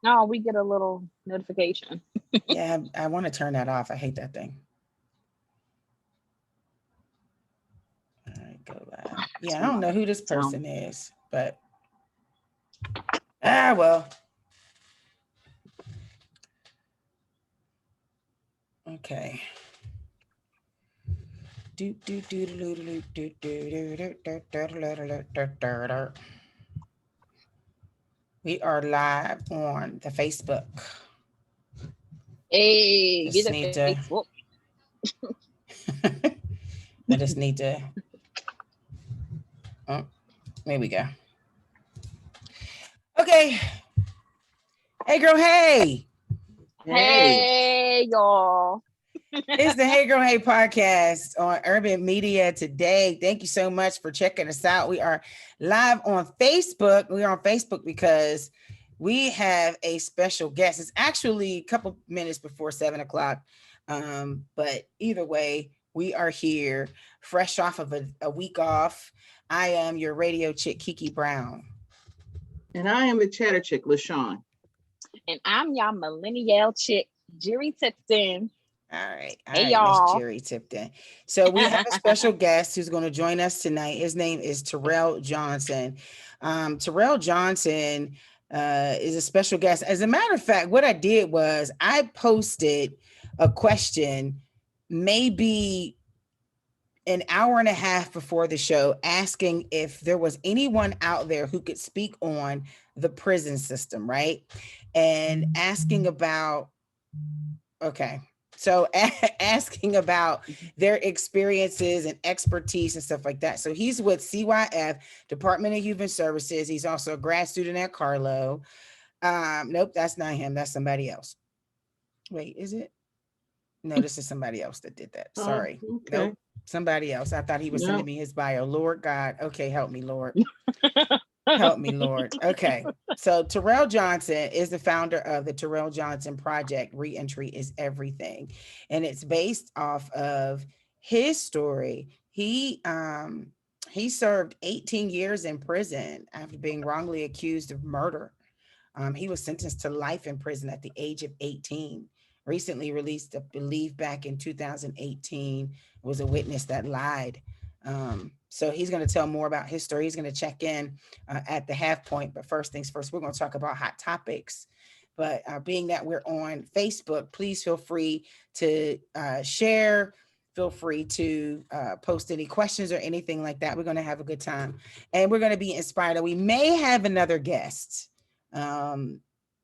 No, we get a little notification. Yeah, I want to turn that off. I hate that thing. All right, go live. Yeah, I don't know who this So person is, but well, okay. We are live on the Facebook. hey, Just get a need to. Facebook. I just need to. Oh, there we go. Okay. Hey, girl. Hey. Hey. Hey, y'all. It's the Hey Girl Hey podcast on Urban Media today. Thank you so much for checking us out. We are live on Facebook. We are on Facebook because we have a special guest. It's actually a couple minutes before 7 o'clock. But either way, we are here fresh off of a week off. I am your radio chick, Kiki Brown. And I am the chatter chick, LaShawn. And I'm y'all millennial chick, Jerry Tipton. All Hey, right, Miss y'all. Jerry Tipton. So we have a special guest who's going to join us tonight. His name is Terrell Johnson. Terrell Johnson is a special guest. As a matter of fact, what I did was I posted a question maybe an hour and a half before the show asking if there was anyone out there who could speak on the prison system, right? And asking about, okay. So asking about their experiences and expertise and stuff like that. So he's with CYF, Department of Human Services. He's also a grad student at Carlo. Nope, that's not him. That's somebody else. Wait, is it? No, this is somebody else that did that. Sorry. Okay. Nope, somebody else. I thought he was sending me his bio. Lord God. Okay, help me, Lord. Help me, Lord. Okay. So Terrell Johnson is the founder of the Terrell Johnson Project, ReEntry Is Everything. And it's based off of his story. He served 18 years in prison after being wrongly accused of murder. He was sentenced to life in prison at the age of 18. Recently released, I believe, back in 2018, was a witness that lied. So he's going to tell more about his story. He's going to check in at the half point. But first things first, we're going to talk about hot topics. But being that we're on Facebook, please feel free to share. Feel free to post any questions or anything like that. We're going to have a good time. And we're going to be inspired. We may have another guest.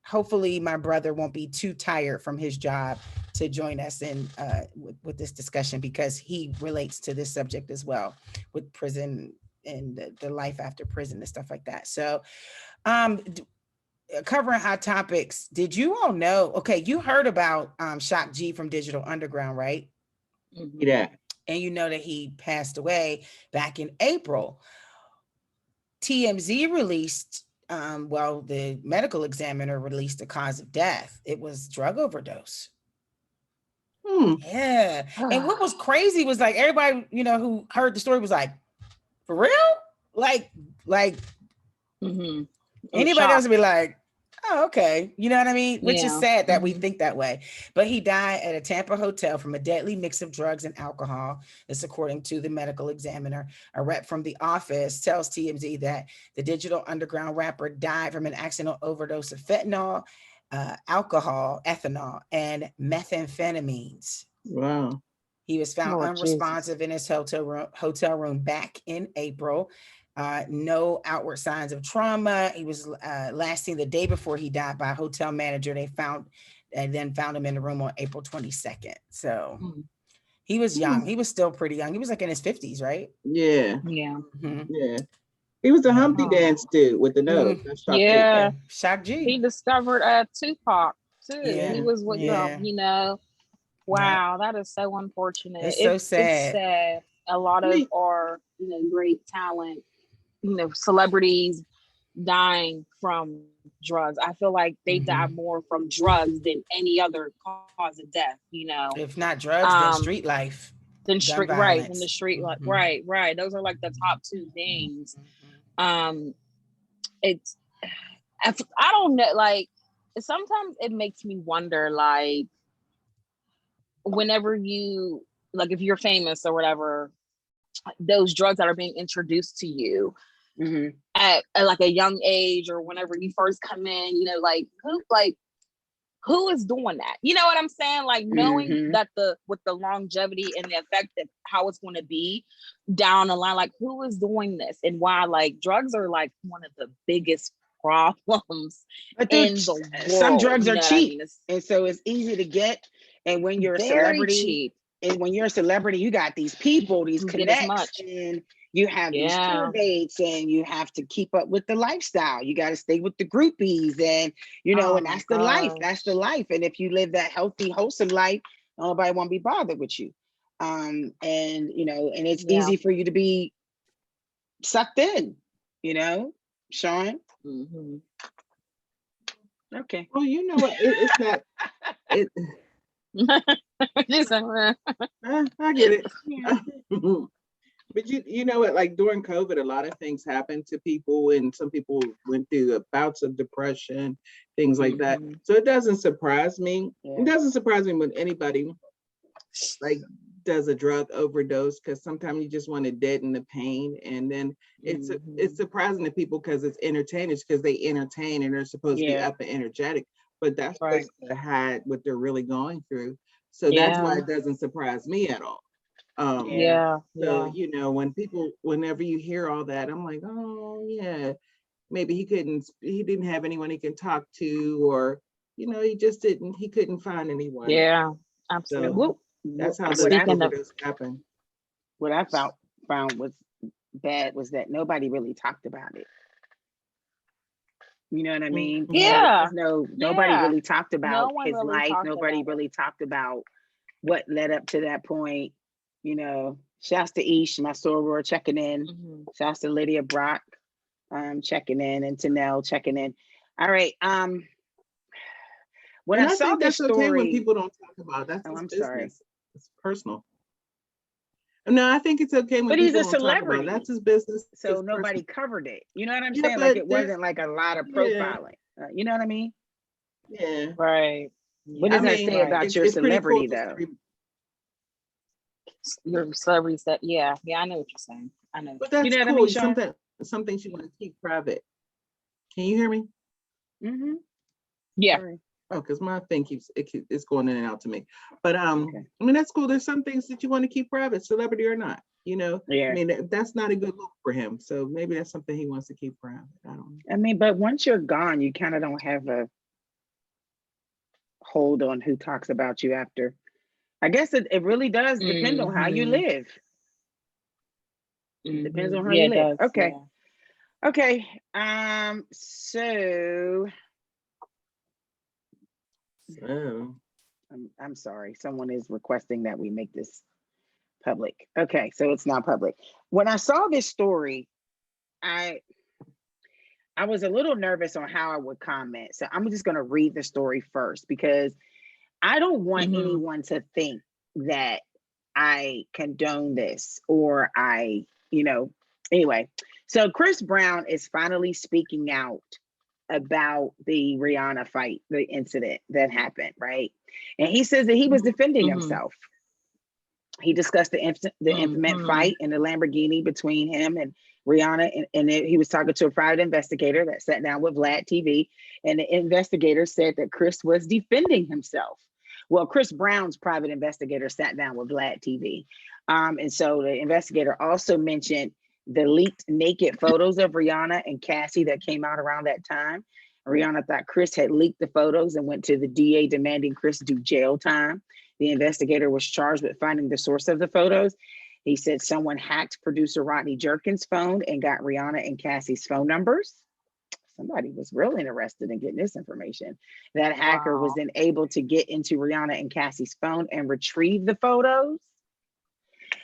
Hopefully my brother won't be too tired from his job to join us in with this discussion, because he relates to this subject as well, with prison and the life after prison and stuff like that. So covering hot topics, did you all know, okay, you heard about Shock G from Digital Underground, right? Yeah. And you know that he passed away back in April. TMZ released, the medical examiner released the cause of death. It was drug overdose. Yeah. And what was crazy was like everybody, who heard the story was like, for real? Like anybody else would be like, oh, okay. You know what I mean? Which is sad that we think that way. But he died at a Tampa hotel from a deadly mix of drugs and alcohol. This according to the medical examiner. A rep from the office tells TMZ that the Digital Underground rapper died from an accidental overdose of fentanyl, alcohol, ethanol, and methamphetamines. Wow. He was found unresponsive in his hotel room back in April. No outward signs of trauma. He was last seen the day before he died by a hotel manager. They then found him in the room on April 22nd. So he was young. He was still pretty young. He was like in his 50s, right? Yeah. Yeah. Yeah. He was a Humpty Dance dude with the nose. Yeah. Shock G. He discovered Tupac too. Yeah. He was with wow, that is so unfortunate. It's so sad. It's sad. A lot of our, great talent, celebrities dying from drugs. I feel like they die more from drugs than any other cause of death, If not drugs, then street life. Then street, right, in the street life. Right. Those are like the top two things. It's, I don't know, like, sometimes it makes me wonder, like, whenever you, like, if you're famous or whatever, those drugs that are being introduced to you at like a young age, or whenever you first come in, like who is doing that? You know what I'm saying? Like, knowing that with the longevity and the effect of how it's going to be down the line, like, who is doing this and why? Like, drugs are like one of the biggest problems in the world. Some drugs are cheap, I mean? and so it's easy to get. And when you're a celebrity, cheap. And when you're a celebrity, you got these people, these connects, and you have these tour dates, and you have to keep up with the lifestyle. You got to stay with the groupies, and and that's the life. That's the life. And if you live that healthy, wholesome life, nobody won't be bothered with you. And it's easy for you to be sucked in, Sean. Okay. Well, you know what? It's not. I get it. But you know what? Like during COVID, a lot of things happened to people, and some people went through bouts of depression, things like that. So it doesn't surprise me. Yeah. It doesn't surprise me when anybody like does a drug overdose, because sometimes you just want to deaden the pain, and then it's surprising to people because it's entertainers, because they entertain and they're supposed to be up and energetic, but that's supposed to hide what they're really going through. So that's why it doesn't surprise me at all. So whenever you hear all that, I'm like, oh yeah, maybe he didn't have anyone he can talk to, or he couldn't find anyone. Yeah, absolutely. So that's how the overdose happened. What I found was bad was that nobody really talked about it. You know what I mean? Yeah. Nobody really talked about his life. Nobody really talked about what led up to that point. Shouts to Ish, my soror, checking in. Shouts to Lydia Brock, checking in, and Tanel checking in. All right. When I saw this story, okay when people don't talk about that. I'm business. Sorry. It's personal. No, I think it's okay when people don't talk about it. That's his business. So nobody covered it. You know what I'm saying? Like it wasn't like a lot of profiling. You know what I mean? Yeah. Right. What does that say about your celebrity, though? Your celebrities that, I know what you're saying. I know. But that's cool. Something you want to keep private. Can you hear me? Yeah. Sorry. Oh, because my thing it's going in and out to me. But I mean, that's cool. There's some things that you want to keep private, celebrity or not. I mean, that's not a good look for him. So maybe that's something he wants to keep private. I don't know. I mean, but once you're gone, you kind of don't have a hold on who talks about you after. I guess it really does depend on how you live. It depends on how you live. Okay. Yeah. Okay. So I'm sorry. Someone is requesting that we make this public. Okay, so it's not public. When I saw this story, I was a little nervous on how I would comment. So I'm just going to read the story first, because I don't want anyone to think that I condone this or anyway. So Chris Brown is finally speaking out about the Rihanna fight, the incident that happened, right? And he says that he was defending himself. He discussed the infamous fight in the Lamborghini between him and Rihanna, and he was talking to a private investigator that sat down with Vlad TV, and the investigator said that Chris was defending himself. Well, Chris Brown's private investigator sat down with Vlad TV, and so the investigator also mentioned the leaked naked photos of Rihanna and Cassie that came out around that time. Rihanna thought Chris had leaked the photos and went to the DA demanding Chris do jail time. The investigator was charged with finding the source of the photos. He said someone hacked producer Rodney Jerkins' phone and got Rihanna and Cassie's phone numbers. Somebody was real interested in getting this information. That hacker was then able to get into Rihanna and Cassie's phone and retrieve the photos.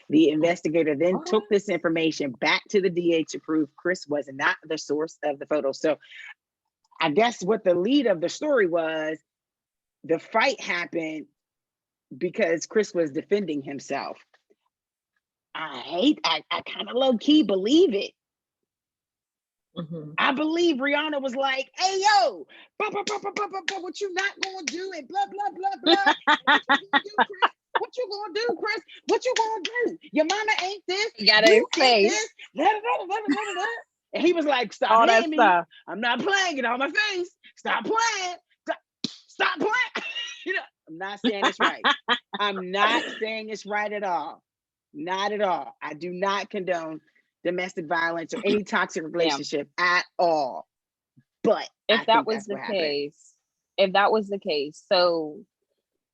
The investigator then took this information back to the DA to prove Chris was not the source of the photos. So I guess what the lead of the story was, the fight happened because Chris was defending himself. I kind of low key believe it. I believe Rihanna was like, "Hey yo, what you not gonna do?" And blah blah blah blah. What you gonna do, Chris? What you gonna do? Your mama ain't this. You got it face. This. And he was like, "Stop All that hitting me. stuff. I'm not playing it on my face. Stop playing. Stop playing." You know, I'm not saying it's right. I'm not saying it's right at all. Not at all. I do not condone domestic violence or any toxic relationship at all. But if that was the case, so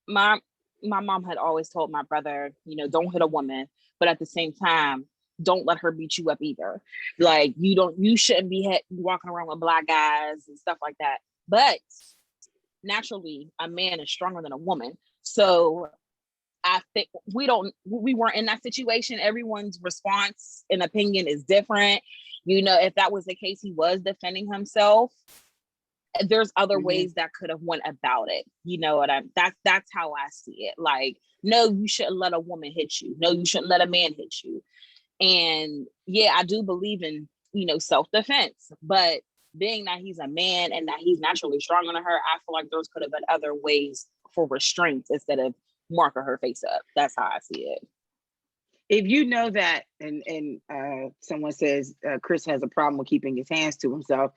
my mom had always told my brother, don't hit a woman, but at the same time, don't let her beat you up either. Like you shouldn't be walking around with black guys and stuff like that. But naturally, a man is stronger than a woman. So I think we weren't in that situation. Everyone's response and opinion is different. If that was the case, he was defending himself. There's other ways that could have went about it. That's how I see it. Like, no, you shouldn't let a woman hit you. No, you shouldn't let a man hit you. And yeah, I do believe in, self-defense, but being that he's a man and that he's naturally stronger than her, I feel like there could have been other ways for restraints instead of marking her face up. That's how I see it. If you know that, and someone says Chris has a problem with keeping his hands to himself.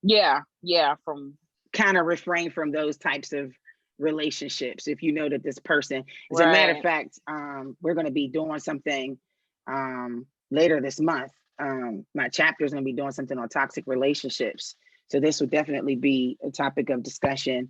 Yeah, from kind of refrain from those types of relationships. If you know that this person, as a matter of fact, we're going to be doing something later this month. My chapter is going to be doing something on toxic relationships. So this will definitely be a topic of discussion,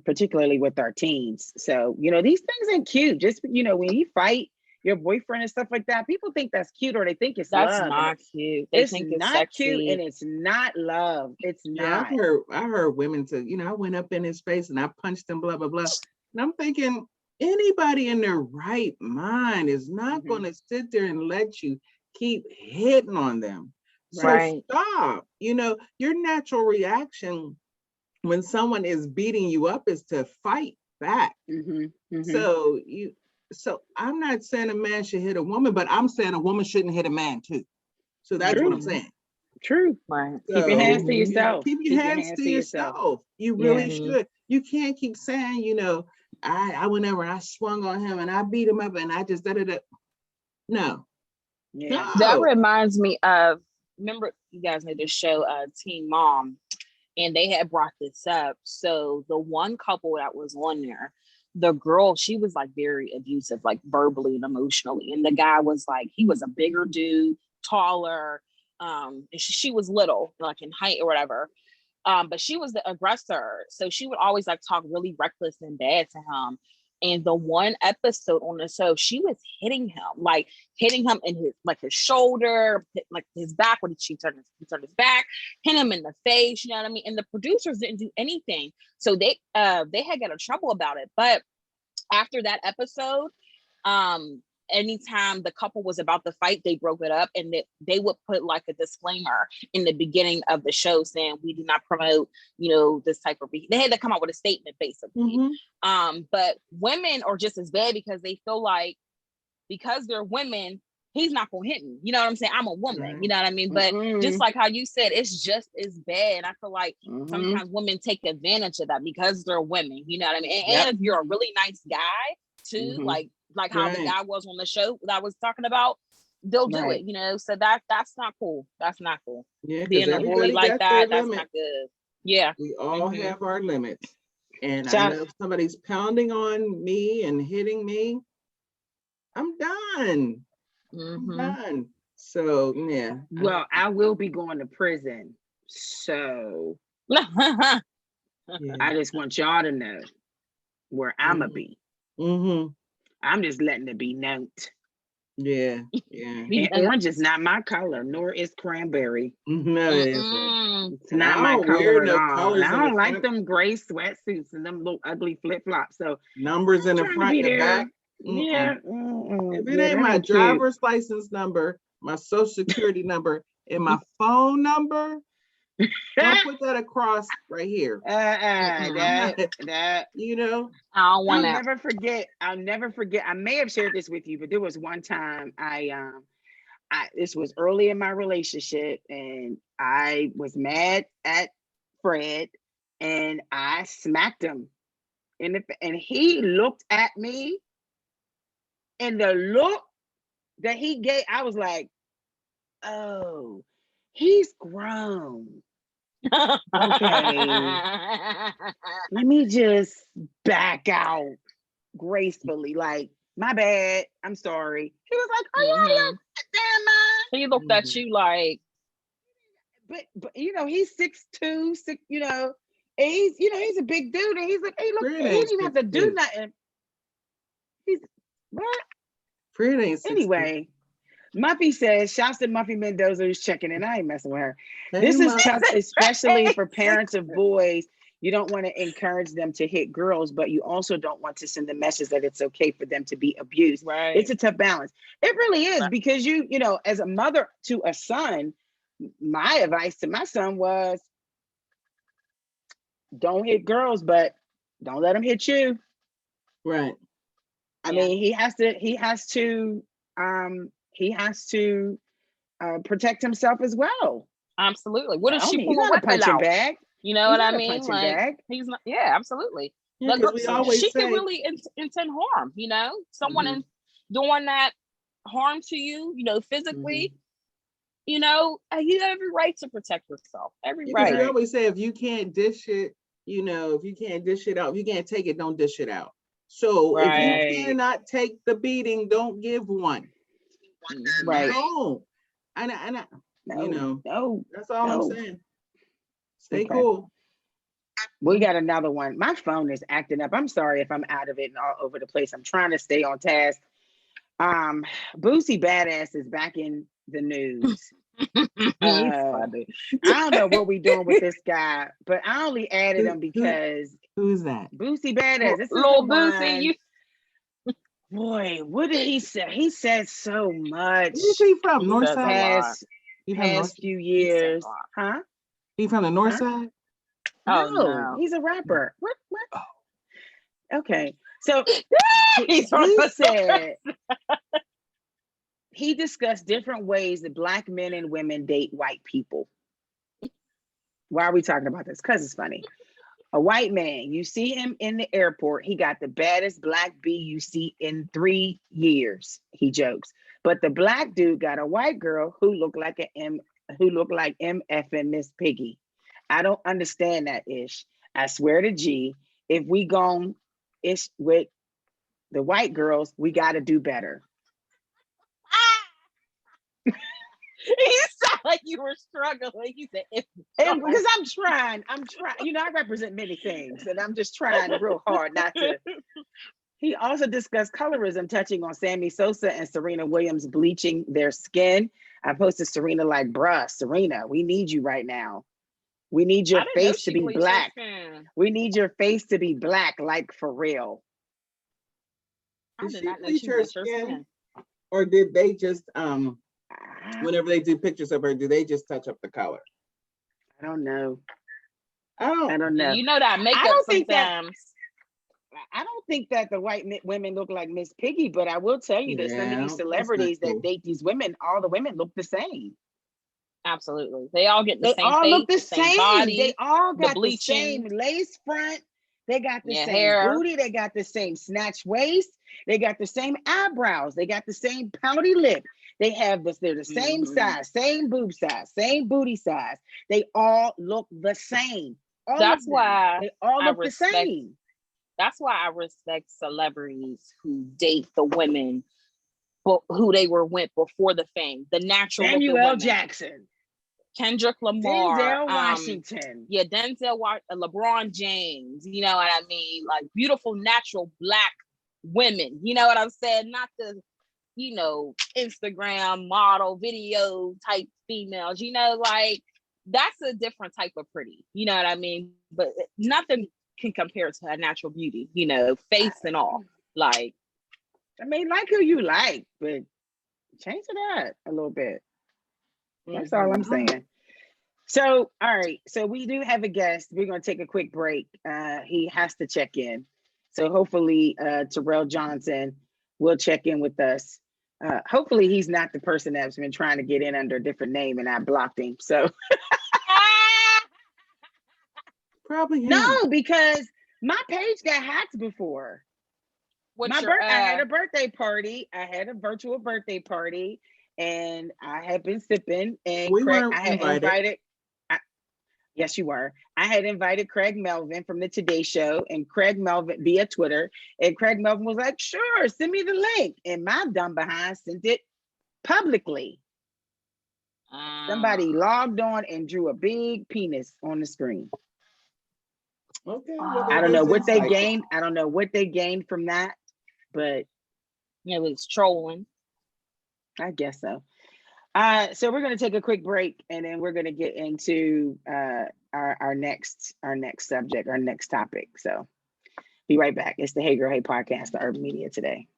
particularly with our teens. So, these things ain't cute. Just, when you fight your boyfriend and stuff like that, people think that's cute or they think it's that's love. Not cute. They think it's not sexy. Cute and it's not love. It's not. I heard women say, I went up in his face and I punched him, blah, blah, blah. And I'm thinking, anybody in their right mind is not going to sit there and let you keep hitting on them. So stop. Your natural reaction when someone is beating you up is to fight back. So I'm not saying a man should hit a woman, but I'm saying a woman shouldn't hit a man too. So that's what I'm saying. True. Right. So, keep your hands to yourself. Keep your hands to yourself. You really should. You can't keep saying, I went over and I swung on him and I beat him up and I just da-da-da. No. Yeah. That reminds me of, remember, you guys know this show, Teen Mom, and they had brought this up. So the one couple that was on there, the girl, she was like very abusive, like verbally and emotionally. And the guy was like, he was a bigger dude, taller. And she was little, like in height or whatever. But she was the aggressor. So she would always like talk really reckless and bad to him. And the one episode on the show, she was hitting him in his shoulder, like his back when he turned his back, hit him in the face, you know what I mean? And the producers didn't do anything. So they had got in trouble about it. But after that episode, anytime the couple was about to fight, they broke it up, and they would put like a disclaimer in the beginning of the show saying we do not promote, this type of behavior. They had to come out with a statement basically. But women are just as bad because they feel like because they're women, he's not gonna hit me. You know what I'm saying? I'm a woman, you know what I mean? But just like how you said, it's just as bad. And I feel like sometimes women take advantage of that because they're women, you know what I mean? And if you're a really nice guy too, like how the guy was on the show that I was talking about, they'll do it, so that's not cool. That's not cool. Yeah, being a bully like that, that's not good. Yeah. We all have our limits. And I know if somebody's pounding on me and hitting me, I'm done. I'm done. So yeah. Well, I will be going to prison. So I just want y'all to know where I'ma be. I'm just letting it be known. Yeah. And orange is not my color, nor is cranberry. No, it isn't. It's not my color at all. I don't like them gray sweatsuits and them little ugly flip-flops. So numbers in the front and the back. Yeah. If it ain't my driver's license number, my social security number, and my phone number, don't put that across right here. That I don't want to. I'll never forget. I may have shared this with you, but there was one time I this was early in my relationship, and I was mad at Fred, and I smacked him. And he looked at me, and the look that he gave, I was like, oh, he's grown. Okay. Let me just back out gracefully. Like, my bad. I'm sorry. He was like, are you out of your damn mind? He looked at you like, but he's 6'2", and he's a big dude, and he's like, hey, look, he didn't even have to do nothing. He's what? Fred ain't 6'2". Anyway, Muffy says, shouts to Muffy Mendoza who's checking in. I ain't messing with her. Hey, This is Muffy. tough, especially for parents of boys. You don't want to encourage them to hit girls, but you also don't want to send the message that it's okay for them to be abused. right. It's a tough balance. It really is, because you know, as a mother to a son, my advice to my son was, don't hit girls, but don't let them hit you. Right. I mean, he has to protect himself as well. Absolutely. What if she He's pull a not a weapon punching out? bag. You know He's what I not a mean? punching Like, bag. he's not. Yeah, absolutely. Yeah, Like, 'cause we always she say, could really intend harm. You know, someone doing that harm to you. You know, physically. You know, you have every right to protect yourself. Every because we right. always say, if you can't dish it, you know, if you can't dish it out, if you can't take it, don't dish it out. So if you cannot take the beating, don't give one. Right. No. And you know, that's all I'm saying. Stay cool. We got another one. My phone is acting up. I'm sorry if I'm out of it and all over the place. I'm trying to stay on task. Boosie Badass is back in the news. I don't know what we're doing with this guy, but I only added him because who's that? Boosie Badass. This is little Boosie. Boy, what did he say? He said so much. Where's he from? Northside? Past few years. Huh? He from the north side? No, he's a rapper. What? Oh. Okay. So he said he discussed different ways that Black men and women date white people. Why are we talking about this? Because it's funny. A white man, you see him in the airport, he got the baddest Black B you see in 3 years, he jokes. But the Black dude got a white girl who looked like MF and Miss Piggie. I don't understand that ish. I swear to G, if we gon' ish with the white girls, we gotta do better. You sound like you were struggling. You said, because I'm trying. You know, I represent many things, and I'm just trying real hard not to. He also discussed colorism, touching on Sammy Sosa and Serena Williams bleaching their skin. I posted Serena like, bruh, Serena, we need you right now. We need your face to be Black. We need your face to be Black, like for real. Did she bleach her skin? Or did they just whenever they do pictures of her, do they just touch up the color? I don't know. I don't know. You know that makeup sometimes. I don't think that the white women look like Miss Piggie, but I will tell you that some of these celebrities that date these women, all the women look the same. Absolutely. They all get the same all face, look the same body. They all got the same lace front. They got the same hair. Booty. They got the same snatch waist. They got the same eyebrows. They got the same pouty lip. They're the same size, same boob size, same booty size. They all look the same. That's why they all look the same. That's why I respect celebrities who date the women who they were with before the fame, the natural Samuel L. Jackson, Kendrick Lamar, Denzel Washington, LeBron James. You know what I mean? Like beautiful, natural Black women. You know what I'm saying? Not the, you know, Instagram model video type females. You know, like that's a different type of pretty. You know what I mean? But nothing can compare to a natural beauty. You know, face and all. Like, I mean, like who you like, but change it up a little bit. That's all I'm saying. So, all right. So we do have a guest. We're going to take a quick break. He has to check in. So hopefully Terrell Johnson will check in with us Hopefully he's not the person that's been trying to get in under a different name and I blocked him. So Probably him. no, because my page got hacked before. I had a birthday party. I had a virtual birthday party, and I had been sipping. And We Craig, weren't I had invited. Yes, you were. I had invited Craig Melvin from the Today Show, and Craig Melvin via Twitter. And Craig Melvin was like, "Sure, send me the link." And my dumb behind sent it publicly. Somebody logged on and drew a big penis on the screen. Okay. I don't know what they gained. I don't know what they gained from that, but it was trolling. I guess so. So we're going to take a quick break, and then we're going to get into our next subject, our next topic. So be right back. It's the Hey Girl Hey podcast, the Urban Media Today.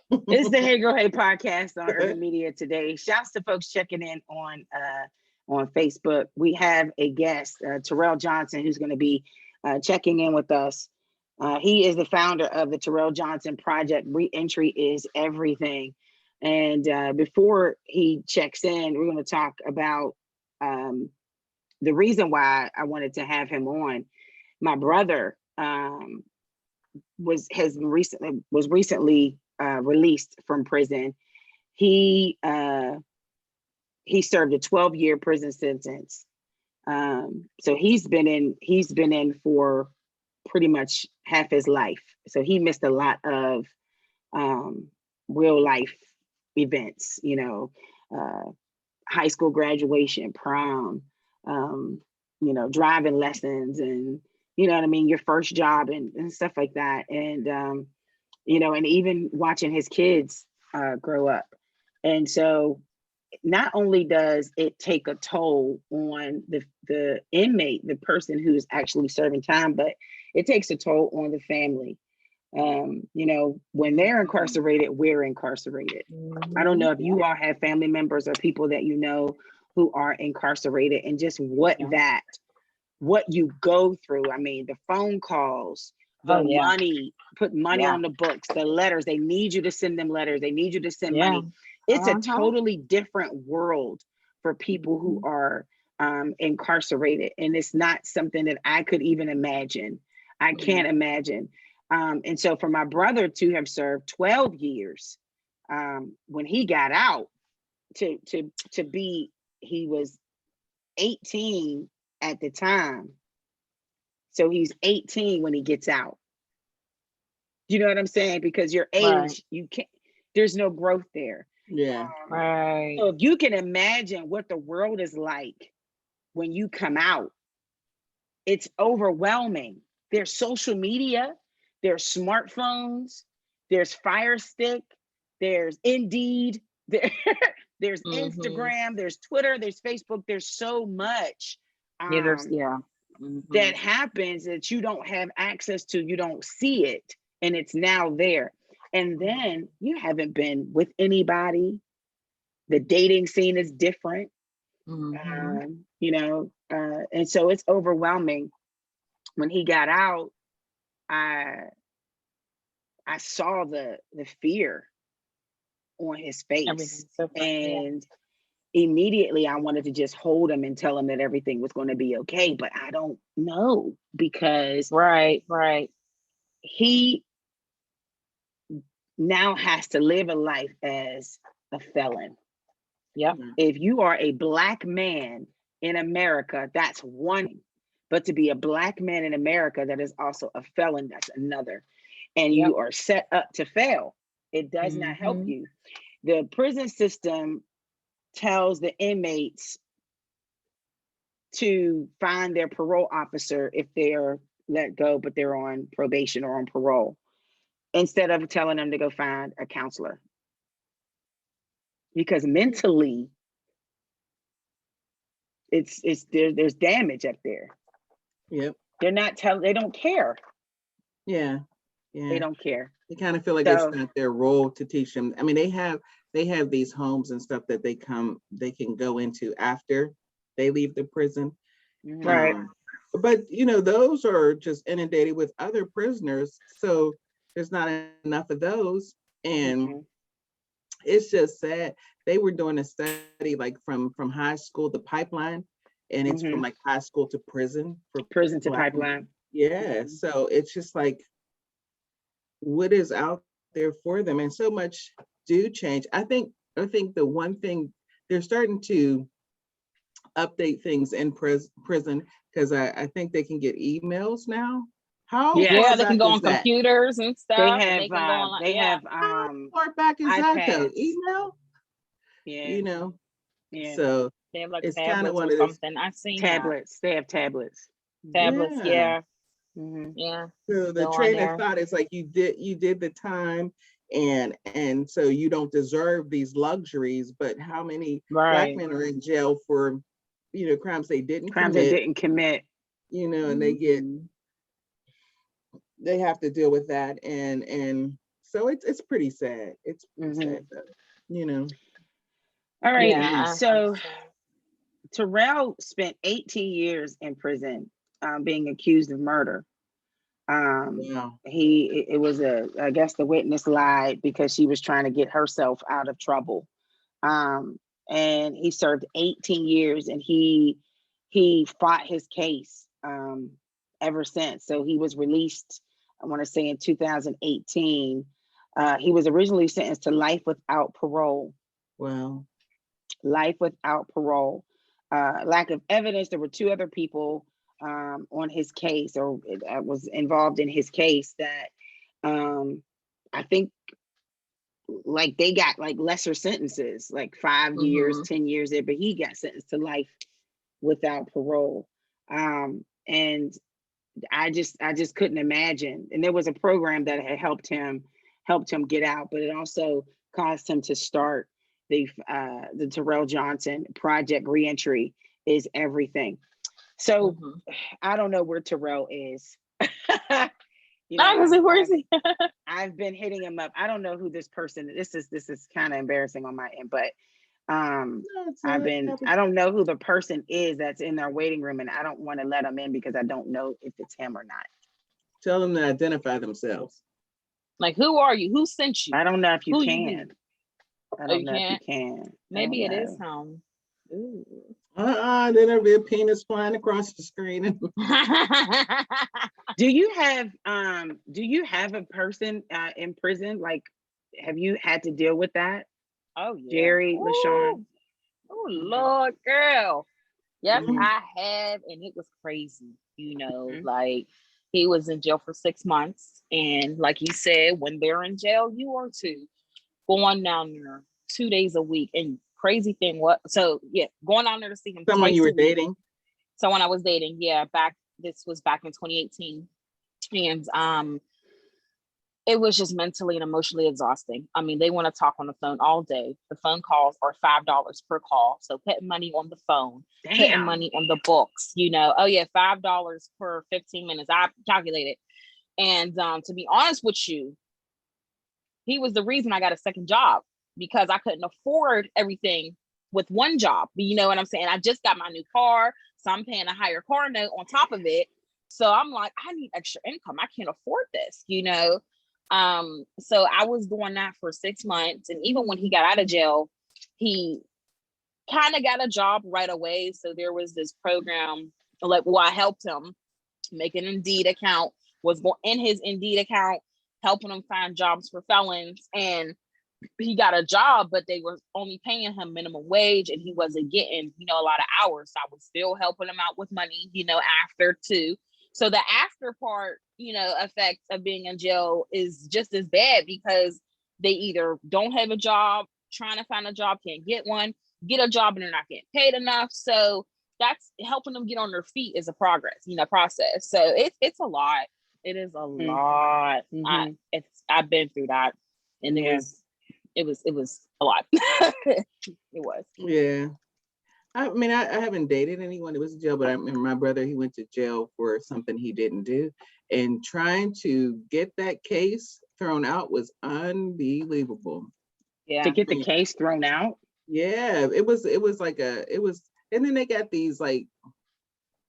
It's the Hey Girl Hey podcast on Urban Media Today. Shouts to folks checking in on Facebook. We have a guest, Terrell Johnson, who's going to be checking in with us. He is the founder of the Terrell Johnson Project. ReEntry Is Everything. And before he checks in, we're going to talk about the reason why I wanted to have him on. My brother was recently released from prison. He served a 12-year prison sentence. So he's been in for pretty much half his life. So he missed a lot of real life events, high school graduation, prom, driving lessons, and your first job and stuff like that. And and even watching his kids grow up. And so not only does it take a toll on the inmate, the person who's actually serving time, but it takes a toll on the family. When they're incarcerated, we're incarcerated. I don't know if you all have family members or people that who are incarcerated, and just what you go through. I mean, the phone calls, the money, put money on the books, the letters. They need you to send them letters. They need you to send money. It's a totally different world for people who are incarcerated. And it's not something that I could even imagine. I can't imagine. And so for my brother to have served 12 years, when he got out, he was 18 at the time. So he's 18 when he gets out. You know what I'm saying? Because your age, you can't, there's no growth there. Yeah. Right. So if you can imagine what the world is like when you come out, it's overwhelming. There's social media, there's smartphones, there's Fire Stick, there's Indeed, there's Instagram, there's Twitter, there's Facebook. There's so much that happens that you don't have access to. You don't see it, and it's now there. And then you haven't been with anybody. The dating scene is different, and so it's overwhelming. When he got out, I saw the fear on his face, and immediately I wanted to just hold him and tell him that everything was going to be okay. But I don't know, because he now has to live a life as a felon. If you are a Black man in America, that's one. But to be a Black man in America that is also a felon, that's another. And you are set up to fail. It does not help you. The prison system tells the inmates to find their parole officer if they're let go, but they're on probation or on parole, instead of telling them to go find a counselor. Because mentally, there's damage up there. Yep. They don't care. Yeah. They don't care. They kind of feel like it's not their role to teach them. I mean, they have these homes and stuff that they can go into after they leave the prison. Right. But those are just inundated with other prisoners, so there's not enough of those. And it's just sad. They were doing a study like from high school, the pipeline, and it's from like high school to prison, for Prison to Black pipeline. Yeah. So it's just like, what is out there for them? And so much do change. I think the one thing, they're starting to update things in prison, because I think they can get emails now. How Yes. Yeah, far they can back go is on that? computers and stuff. They and have they can go on, How far back is that though? iPads. Email? Yeah. Yeah. So they have like it's kind of tablets one or of those. something. I've seen Tablets. They have tablets. tablets. Yeah. Yeah. So the Go on train of there. thought is like, you did the time, and so you don't deserve these luxuries. But how many Black Right. men are in jail for crimes they didn't Crimes they commit? didn't commit. And they have to deal with that, and so it's pretty sad. It's sad though. All right. Yeah. So Terrell spent 18 years in prison, being accused of murder. Wow. It was I guess the witness lied because she was trying to get herself out of trouble. And he served 18 years, and he fought his case ever since. So he was released, I want to say in 2018. He was originally sentenced to life without parole. Wow. Life without parole. Lack of evidence. There were two other people on his case, or was involved in his case, that I think like they got like lesser sentences, like 5 years, 10 years there, but he got sentenced to life without parole. And I just couldn't imagine. And there was a program that had helped him get out, but it also caused him to start the Terrell Johnson Project. ReEntry Is Everything. So I don't know where Terrell is. Where is he? I've been hitting him up. I don't know who this person is. This is kind of embarrassing on my end, but I don't know who the person is that's in their waiting room, and I don't want to let them in because I don't know if it's him or not. Tell them to identify themselves. Like, who are you? Who sent you? I don't know if you can. I don't know if you can. Maybe it is him. Then there'll be a penis flying across the screen. Do you have a person in prison? Like, have you had to deal with that? Oh yeah. Jerry, LaShawn. Oh Lord, girl. Yes, I have, and it was crazy. Like, he was in jail for 6 months, and like you said, when they're in jail, you are too. Going down there 2 days a week, and crazy thing going down there to see him. Someone you were dating? Someone I was dating, yeah. This was back in 2018, and it was just mentally and emotionally exhausting. I mean, they want to talk on the phone all day. The phone calls are $5 per call, so putting money on the phone, putting money on the books. Oh yeah, $5 per 15 minutes. I calculated, and to be honest with you, he was the reason I got a second job, because I couldn't afford everything with one job. You know what I'm saying? I just got my new car, so I'm paying a higher car note on top of it. So I'm like, I need extra income. I can't afford this, So I was doing that for 6 months. And even when he got out of jail, he kind of got a job right away. So there was this program, I helped him make an Indeed account, was in his Indeed account, helping him find jobs for felons. And he got a job, but they were only paying him minimum wage, and he wasn't getting, a lot of hours. So I was still helping him out with money, after too. So the after part, effect of being in jail is just as bad, because they either don't have a job, trying to find a job, can't get one, get a job, and they're not getting paid enough. So that's helping them get on their feet is a process. So it's a lot. It is a lot. I've been through that, and it was a lot. It was. Yeah. I mean, I haven't dated anyone that was in jail, but I remember my brother, he went to jail for something he didn't do. And trying to get that case thrown out was unbelievable. Yeah. To get the case thrown out? Yeah, it was and then they got these like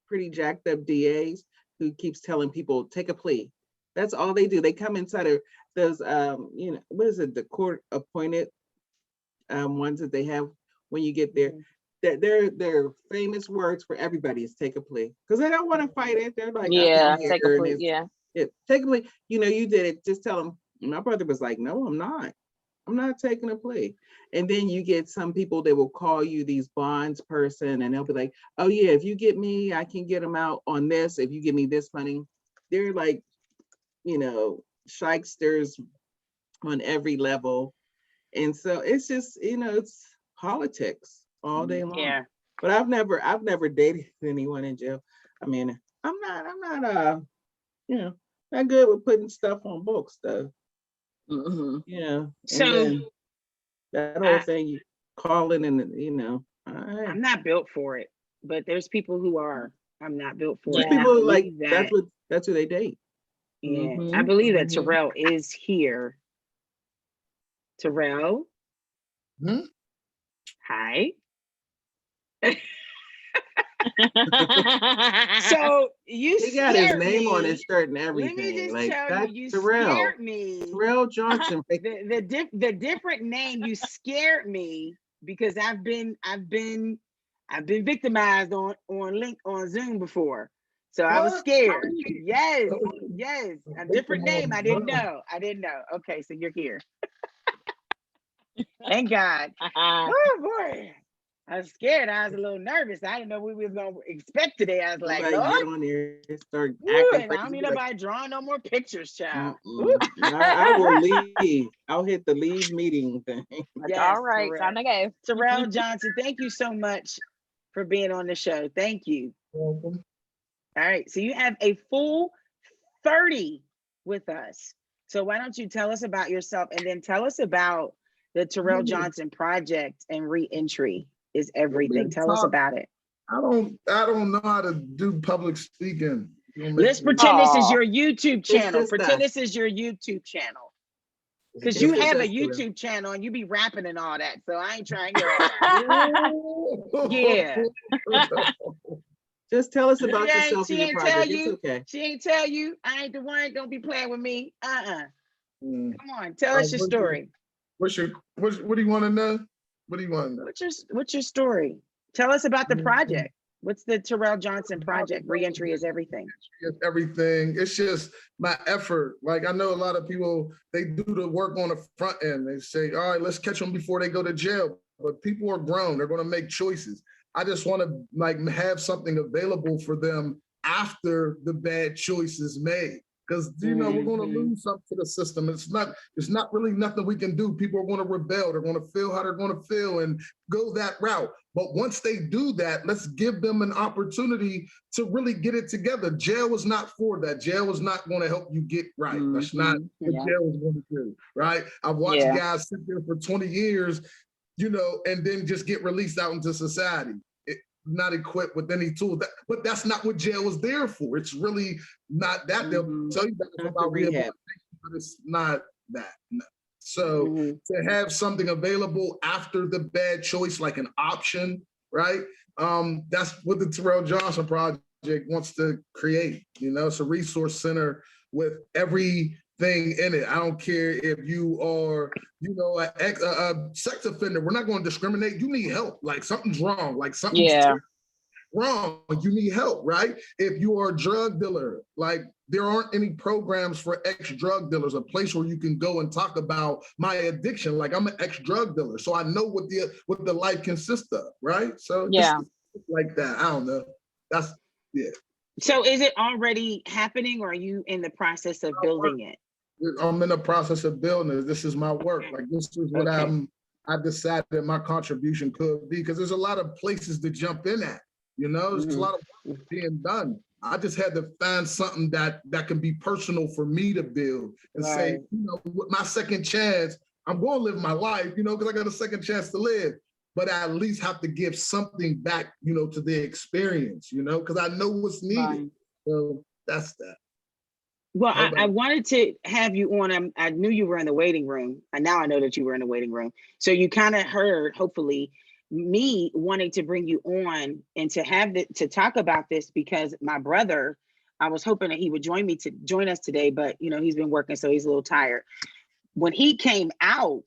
pretty jacked up DAs who keeps telling people, take a plea. That's all they do. They come inside of those, you know, what is it? The court appointed ones that they have when you get there. Their famous words for everybody is take a plea, because they don't want to fight it. They're like, Yeah, okay, take a plea. Yeah. Take a plea. You know, you did it. Just tell them. My brother was like, no, I'm not. I'm not taking a plea. And then you get some people that will call you these bonds person, and they'll be like, oh yeah, if you get me, I can get them out on this. If you give me this money, they're like, you know, shysters on every level. And so it's just, you know, it's politics all day long. Yeah. But I've never dated anyone in jail. I mean, I'm not you know, not good with putting stuff on books though. Yeah. So and then that whole thing, you calling and, you know, I'm not built for it, but there's people who are. I'm not built for there's it. people like that. that's who they date. Yeah, I believe that Terrell is here. Terrell? Hi. So you he got his name me. on his shirt and everything. Let me just like tell that's you Terrell. scared me. Terrell Johnson. The different name, you scared me because I've been victimized on Zoom before. So I was scared. Yes. A different name. I didn't know. Okay, so you're here. Thank God. Oh boy. I was scared. I was a little nervous. I didn't know what we was gonna expect today. I was like, Get on there and start acting acting I don't need nobody drawing no more pictures, child. I will leave. I'll hit the leave meeting thing. Yes, all right, time to go. Terrell Johnson, thank you so much for being on the show. Thank you. Welcome. All right, so you have a full 30 with us. So why don't you tell us about yourself and then tell us about the Terrell Johnson Project and ReEntry Is Everything. Tell us about it. I don't know how to do public speaking. Let's pretend this is your YouTube channel. Pretend us. this is your YouTube channel. Because you have a YouTube channel and you be rapping and all that. So I ain't trying to hear all that. Yeah. Just tell us about yourself and your project. It's okay. She ain't tell you. I ain't the one. Don't be playing with me. Come on, tell us your story. What do you want to know? What do you want to know? What's your story? Tell us about the project. What's the Terrell Johnson Project? ReEntry Is Everything. It's everything. It's just my effort. Like I know a lot of people, they do the work on the front end. They say, all right, let's catch them before they go to jail. But people are grown. They're going to make choices. I just want to like have something available for them after the bad choice is made. Because you know we're going to lose something to the system. It's not really nothing we can do. People are going to rebel. They're going to feel how they're going to feel and go that route. But once they do that, let's give them an opportunity to really get it together. Jail was not for that. Jail was not going to help you get right. That's not what jail was going to do, right? I've watched guys sit there for 20 years, you know, and then just get released out into society. Not equipped with any tools, but that's not what jail was there for. It's really not that. They'll tell you that about rehabilitation, but it's not that. No. So to have something available after the bad choice, like an option, right? That's what the Terrell Johnson Project wants to create. You know, it's a resource center with everything in it. I don't care if you are, you know, a sex offender. We're not going to discriminate. You need help. Like something's wrong. Like something's wrong. You need help, right? If you are a drug dealer, like there aren't any programs for ex-drug dealers, a place where you can go and talk about my addiction. Like I'm an ex-drug dealer, so I know what the life consists of, right? So like that. I don't know. That's So is it already happening, or are you in the process of building it? I'm in the process of building it. This is my work. Like this is what I decided my contribution could be, because there's a lot of places to jump in at. You know, there's a lot of work being done. I just had to find something that can be personal for me to build and say, you know, with my second chance, I'm going to live my life, you know, because I got a second chance to live. But I at least have to give something back, you know, to the experience, you know, because I know what's needed. So that's that. Well, I wanted to have you on. I knew you were in the waiting room, and now I know that you were in the waiting room. So you kind of heard, hopefully, me wanting to bring you on and to have to talk about this, because my brother, I was hoping that he would join us today, but you know, he's been working, so he's a little tired. When he came out,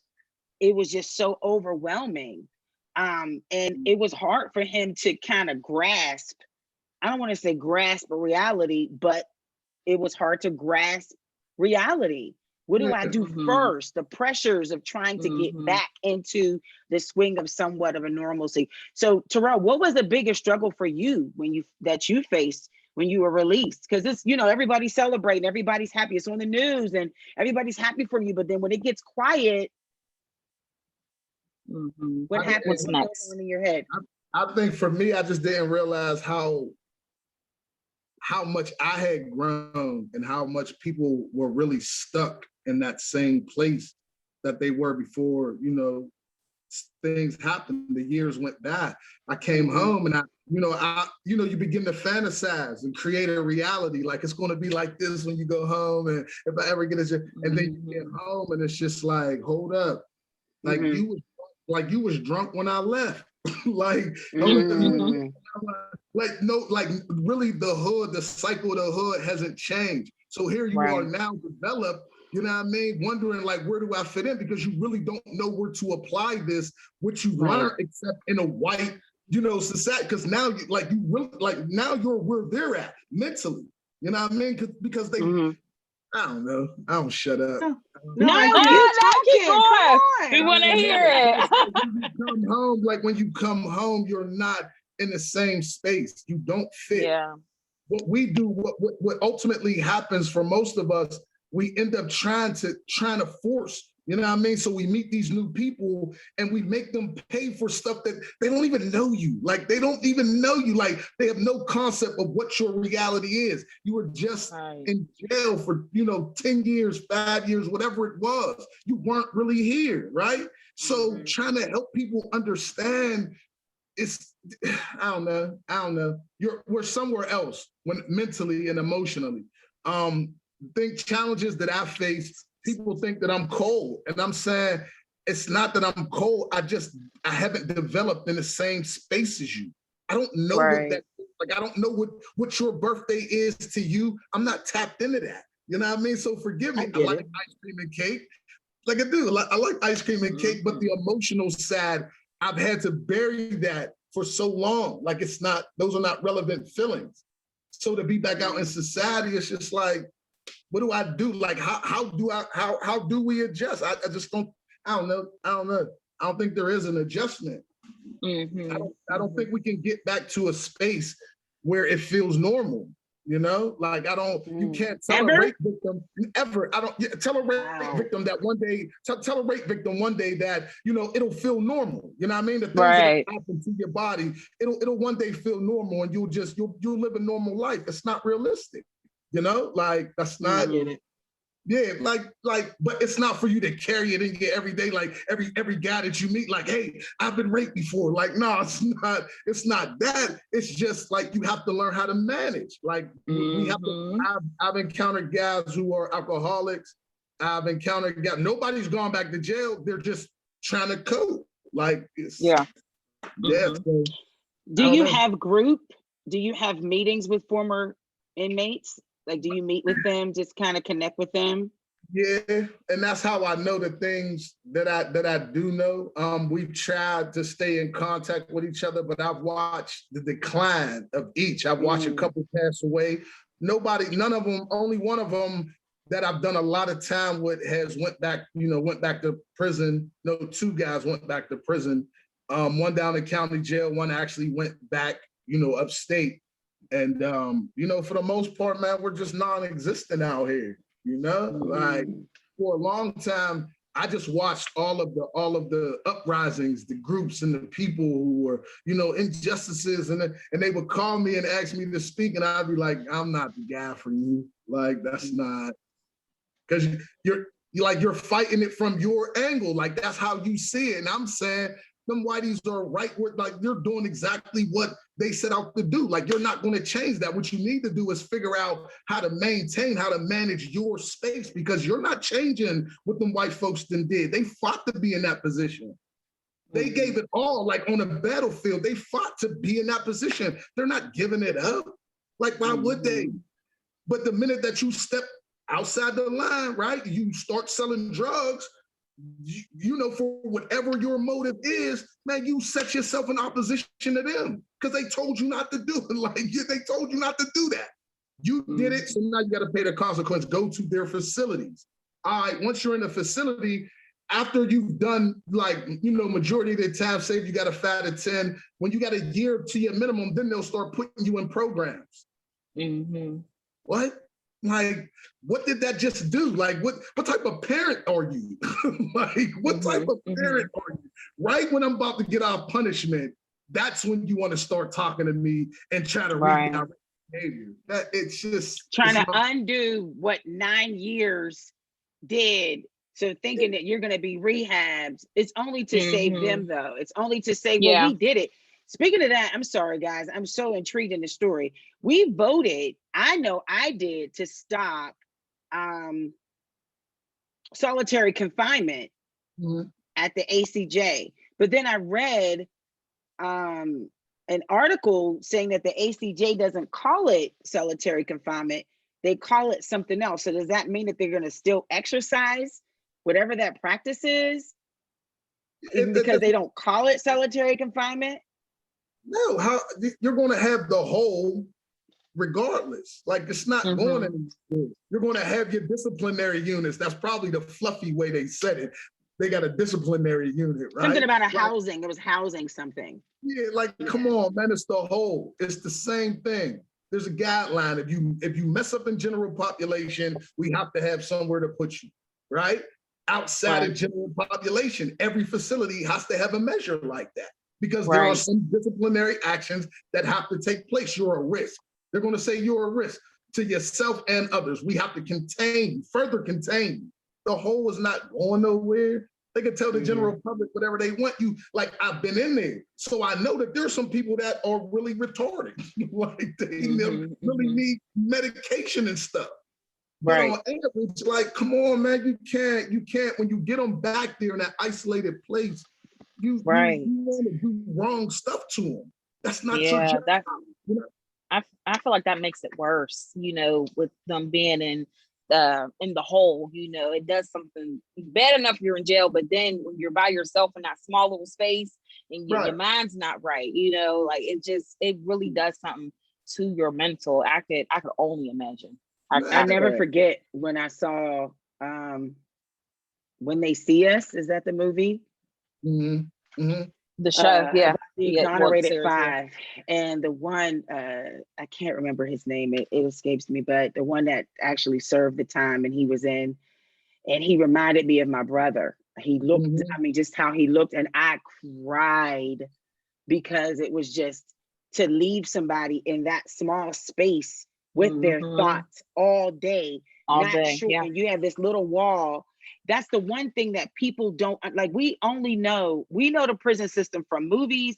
it was just so overwhelming. And it was hard for him to kind of grasp, I don't want to say grasp a reality, but it was hard to grasp reality. What do I do first? The pressures of trying to get back into the swing of somewhat of a normalcy. So Terrell, what was the biggest struggle for you that you faced when you were released? Because it's, you know, everybody's celebrating, everybody's happy, it's on the news and everybody's happy for you. But then when it gets quiet, what happens? What's next in your head? I think for me, I just didn't realize how much I had grown and how much people were really stuck in that same place that they were before, you know, things happened, the years went by. I came home and you begin to fantasize and create a reality. Like, it's going to be like this when you go home. And if I ever get a job, and then you get home and it's just like, hold up. Like you was drunk when I left. Like, really the hood, the cycle of the hood hasn't changed. So here you are now developed, you know what I mean? Wondering like, where do I fit in? Because you really don't know where to apply this, what you learn, except in a white, you know, society. Because now now you're where they're at mentally, you know what I mean? Because they, I don't know. I don't shut up. No, keep going. We want to hear it. When you come home, you're not in the same space. You don't fit. Yeah. What we do, what ultimately happens for most of us, we end up trying to force. You know what I mean? So we meet these new people and we make them pay for stuff that they don't even know you. Like, they don't even know you. Like, they have no concept of what your reality is. You were just in jail for, 10 years, 5 years, whatever it was. You weren't really here, right? So trying to help people understand, I don't know. We're somewhere else when mentally and emotionally. Challenges that I face, people think that I'm cold, and I'm saying it's not that I'm cold. I haven't developed in the same space as you. I don't know what that is. Like, I don't know what your birthday is to you. I'm not tapped into that. You know what I mean? So forgive me. I like ice cream and cake. Like, I do. I like ice cream and cake, but the emotional side, I've had to bury that for so long. Like, those are not relevant feelings. So to be back out in society, it's just like, what do I do? Like, how do we adjust? I don't know. I don't think there is an adjustment. I don't think we can get back to a space where it feels normal. You know, like, you can't tell a rape victim ever. Tell a rape victim that one day, tell a rape victim one day that, it'll feel normal. You know what I mean? The things that happen to your body, it'll one day feel normal, and you'll live a normal life. It's not realistic. Like, that's not, but it's not for you to carry it in your every day. Like, every guy that you meet, like, hey, I've been raped before. Like, no, it's not that. It's just like, you have to learn how to manage. Like, we have to, I've encountered guys who are alcoholics. I've encountered guys, nobody's gone back to jail. They're just trying to cope. Like, So, do you have meetings with former inmates? Like, do you meet with them, just kind of connect with them? Yeah, and that's how I know the things that I do know. We've tried to stay in contact with each other, but I've watched the decline of each. I've watched a couple pass away. None of them, only one of them that I've done a lot of time with went back to prison. No, 2 guys went back to prison. One down in county jail, one actually went back, upstate. And, for the most part, man, we're just non-existent out here, Like, for a long time, I just watched all of the uprisings, the groups and the people who were, injustices. And they would call me and ask me to speak. And I'd be like, I'm not the guy for you. Like, that's not, because you're fighting it from your angle. Like, that's how you see it. And I'm saying, them whiteys are right where, like, you're doing exactly what they set out to do. Like, you're not going to change that. What you need to do is figure out how to manage your space, because you're not changing what them white folks did. They fought to be in that position. They gave it all, like on the battlefield. They fought to be in that position. They're not giving it up. Like, why would they? But the minute that you step outside the line, right, you start selling drugs, you know, for whatever your motive is, man, you set yourself in opposition to them because they told you not to do it. Like, they told you not to do that. You did it, so now you got to pay the consequence. Go to their facilities. All right, once you're in the facility, after you've done, like, you know, majority of the time, say if you got a 5 to 10, when you got a year to your minimum, then they'll start putting you in programs. What? Like, what did that just do? Like, what type of parent are you? Like, what type of parent are you? Right when I'm about to get off punishment, that's when you want to start talking to me and try to redirect behavior. That it's just trying to undo what 9 years did. So thinking that you're going to be rehabbed, it's only to save them, though. It's only to say, well, we did it. Speaking of that, I'm sorry, guys. I'm so intrigued in the story. We voted, I know I did, to stop solitary confinement at the ACJ. But then I read an article saying that the ACJ doesn't call it solitary confinement. They call it something else. So does that mean that they're going to still exercise whatever that practice is? Even because they don't call it solitary confinement? No, how you're going to have the whole regardless. Like, it's not going anywhere. You're going to have your disciplinary units. That's probably the fluffy way they said it. They got a disciplinary unit, right? Something about a housing. It was housing something. Yeah, like, come on, man. It's the whole. It's the same thing. There's a guideline. If you mess up in general population, we have to have somewhere to put you, right? Outside of general population, every facility has to have a measure like that. Because there are some disciplinary actions that have to take place. You're a risk. They're going to say you're a risk to yourself and others. We have to further contain. The whole is not going nowhere. They can tell the general public whatever they want. You, like, I've been in there. So I know that there's some people that are really retarded. Like, they really need medication and stuff. But on average, like, come on, man, you can't, when you get them back there in that isolated place, you want to do wrong stuff to them. That's not your job. You know? I feel like that makes it worse, you know, with them being in the hole. You know, it does something bad enough you're in jail, but then when you're by yourself in that small little space and your mind's not right, you know, like, it really does something to your mental. I could only imagine. I never forget when I saw When They See Us. Is that the movie? The show, the Exonerated 5, and the one I can't remember his name. It escapes me, but the one that actually served the time, and he was in, and he reminded me of my brother. He looked, I mean, just how he looked, and I cried because it was just to leave somebody in that small space with their thoughts all day, and you have this little wall. That's the one thing that people don't like. We know the prison system from movies,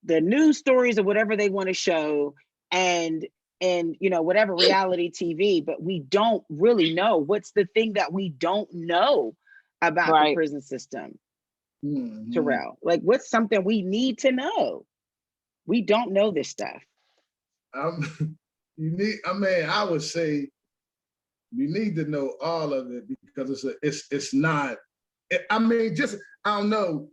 the news stories, or whatever they want to show, and you know, whatever reality TV, but we don't really know what's the thing that we don't know about the prison system. Terrell, like, what's something we need to know? We don't know this stuff. I would say you need to know all of it, because it's not, I mean, just, I don't know.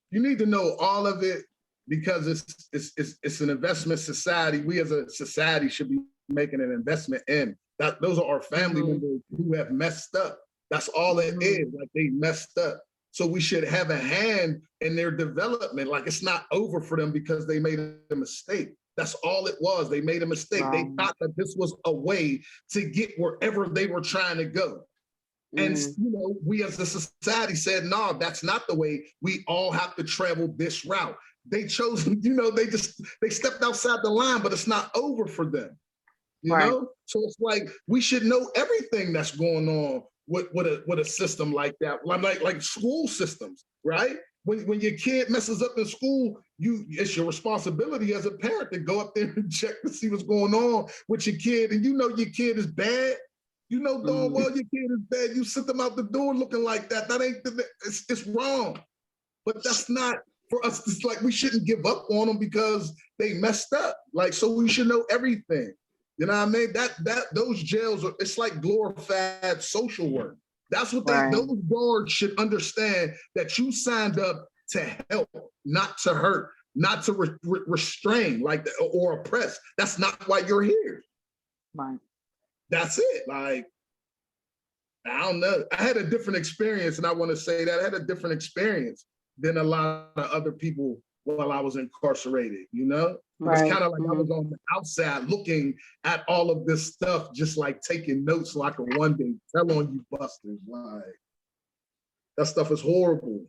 You need to know all of it because it's an investment society. We as a society should be making an investment in that. Those are our family members who have messed up. That's all it is. Like, they messed up. So we should have a hand in their development. Like, it's not over for them because they made a mistake. That's all it was. They made a mistake. They thought that this was a way to get wherever they were trying to go. And, you know, we as a society said, no, that's not the way. We all have to travel this route. They chose, you know, they stepped outside the line, but it's not over for them. You know? So it's like, we should know everything that's going on with a system like that. Like school systems, right? When your kid messes up in school, it's your responsibility as a parent to go up there and check to see what's going on with your kid. And you know your kid is bad. You know darn well your kid is bad. You sent them out the door looking like that. That ain't, it's wrong. but that's not for us. It's like we shouldn't give up on them because they messed up. Like, so we should know everything. You know what I mean? Those jails are, it's like glorified social work. That's what those guards should understand, that you signed up to help, not to hurt, not to restrain, like, or oppress. That's not why you're here. Right. That's it. Like, I don't know. I had a different experience, and I want to say that I had a different experience than a lot of other people while I was incarcerated, you know? It was kind of like I was on the outside looking at all of this stuff, just like taking notes so I could one day tell on you busters. Like, that stuff is horrible.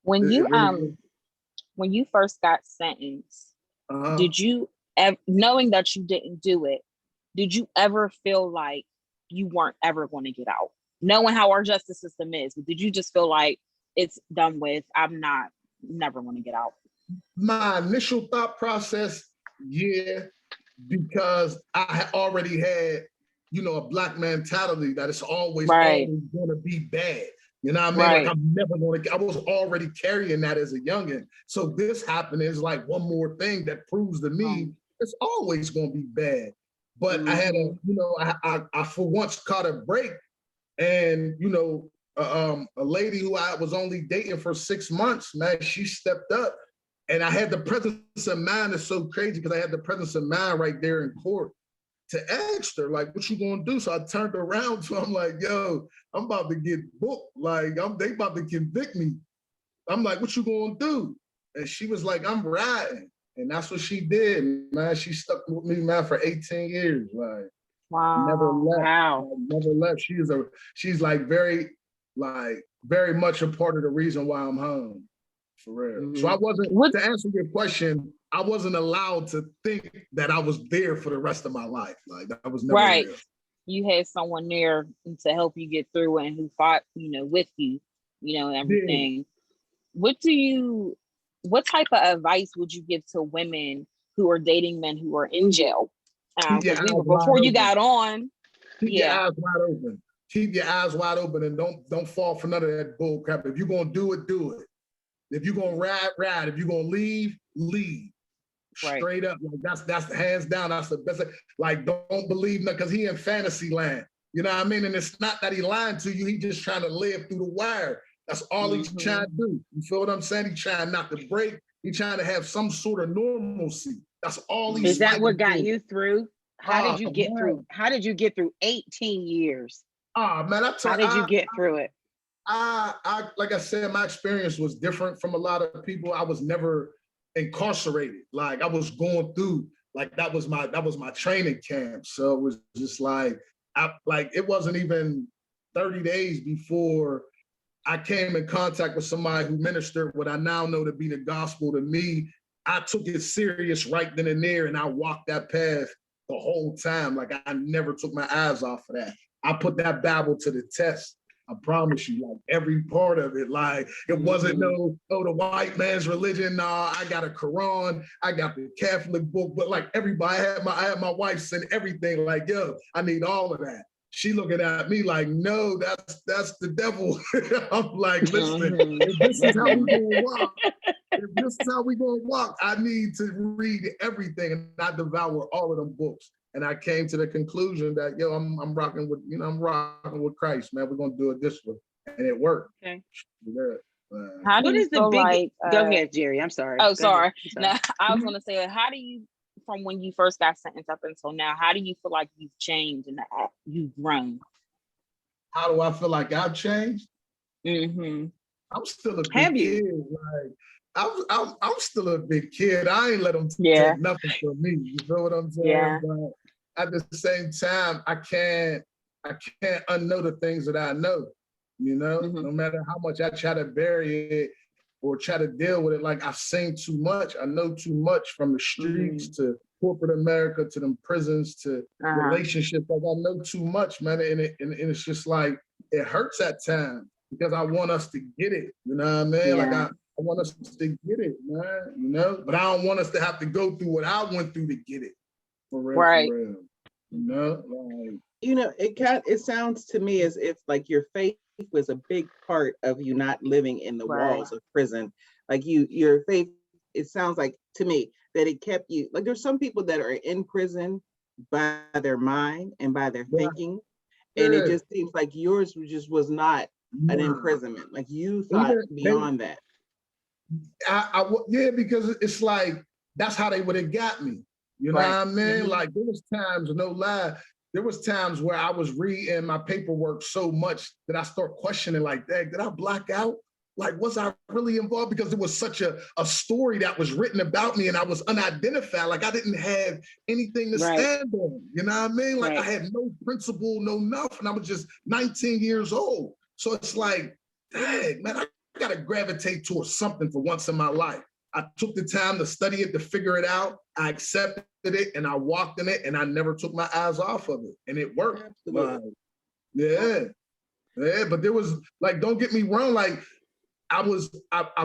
When you first got sentenced, did you, knowing that you didn't do it, did you ever feel like you weren't ever going to get out? Knowing how our justice system is, did you just feel like it's done with, I'm never going to get out? My initial thought process, yeah, because I had already had, you know, a Black mentality that it's always going to be bad. You know what I mean? Like, I'm never going to, I was already carrying that as a youngin'. So this happening is like one more thing that proves to me it's always going to be bad. But I had a, you know, I for once caught a break, and, you know, a lady who I was only dating for 6 months, man, she stepped up, and I had the presence of mind. It's so crazy because I had the presence of mind right there in court to ask her, like, what you gonna do? So I turned around to him like, yo, I'm about to get booked. Like, they about to convict me. I'm like, what you gonna do? And she was like, I'm riding. And that's what she did, man. She stuck with me, man, for 18 years. Like, never left. Wow. Like, never left. She's like very much a part of the reason why I'm home. For real. So I wasn't, to answer your question, I wasn't allowed to think that I was there for the rest of my life. Like, I was never there. You had someone there to help you get through and who fought, you know, with you, you know, and everything. Yeah. What type of advice would you give to women who are dating men who are in jail? Before you got on. Keep your eyes wide open. Keep your eyes wide open, and don't fall for none of that bull crap. If you're gonna do it, do it. If you're gonna ride. If you're gonna leave, leave. Straight up. Like, that's hands down. That's the best. Like, don't believe nothing, because he in fantasy land. You know what I mean? And it's not that he lying to you. He just trying to live through the wire. That's all he's trying to do. You feel what I'm saying? He's trying not to break. He's trying to have some sort of normalcy. That's all he's. Is that what got you through? How did you get through? How did you get through 18 years? Oh man, how did you get through it? I like I said, my experience was different from a lot of people. I was never incarcerated. Like, I was going through, like, that was my training camp. So it was just like, it wasn't even 30 days before I came in contact with somebody who ministered what I now know to be the gospel to me. I took it serious right then and there, and I walked that path the whole time. Like, I never took my eyes off of that. I put that Bible to the test. I promise you, like, every part of it. Like, it wasn't the white man's religion. Nah, I got a Quran, I got the Catholic book, but like everybody, I had my wife send everything. Like, yo, I need all of that. She looking at me like, no, that's the devil. I'm like, listen, if this is how we gonna walk, I need to read everything, and I devour all of them books. And I came to the conclusion that, yo, I'm rocking with Christ, man. We're gonna do it this way, and it worked. Okay. How do you feel like? Go ahead, Jerry. I'm sorry. Oh, sorry. No, I was gonna say, how do you, from when you first got sentenced up until now, how do you feel like you've changed and you've grown? How do I feel like I've changed? I'm still a big kid. Like, I'm still a big kid. I ain't let them take nothing from me. You know what I'm saying? Yeah. But at the same time, I can't unknow the things that I know. You know, no matter how much I try to bury it or try to deal with it, like, I've seen too much. I know too much, from the streets to corporate America to them prisons to relationships. Like, I know too much, man, and it's just like, it hurts at times because I want us to get it. You know what I mean? Yeah. Like, I want us to get it, man. You know, but I don't want us to have to go through what I went through to get it. For real, for real. You know, like, it sounds to me as if like your faith was a big part of you not living in the walls of prison. Like your faith, it sounds like to me that it kept you, like there's some people that are in prison by their mind and by their thinking. And it just seems like yours just was not an imprisonment. Like you thought beyond that. Yeah, because it's like, that's how they would have got me. You know what I mean? Like there was times, no lie, there was times where I was reading my paperwork so much that I start questioning like, did I black out? Like, was I really involved? Because there was such a story that was written about me and I was unidentified. Like I didn't have anything to stand on. You know what I mean? Like I had no principle, no nothing. I was just 19 years old. So it's like, dang, man, I gotta gravitate towards something for once in my life. I took the time to study it, to figure it out. I accepted it and I walked in it and I never took my eyes off of it. And it worked. Like, yeah, but there was like, don't get me wrong, like I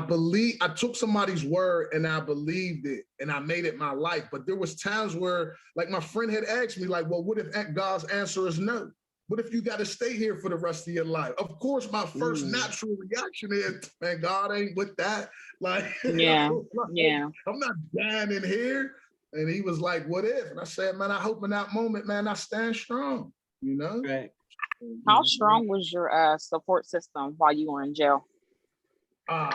believe, I took somebody's word and I believed it and I made it my life. But there was times where like my friend had asked me like, well, what if God's answer is no? What if you got to stay here for the rest of your life? Of course, my first natural reaction is, man, God ain't with that. Like, I'm not dying in here. And he was like, what if? And I said, man, I hope in that moment, man, I stand strong, you know? Right. How strong was your support system while you were in jail? Oh,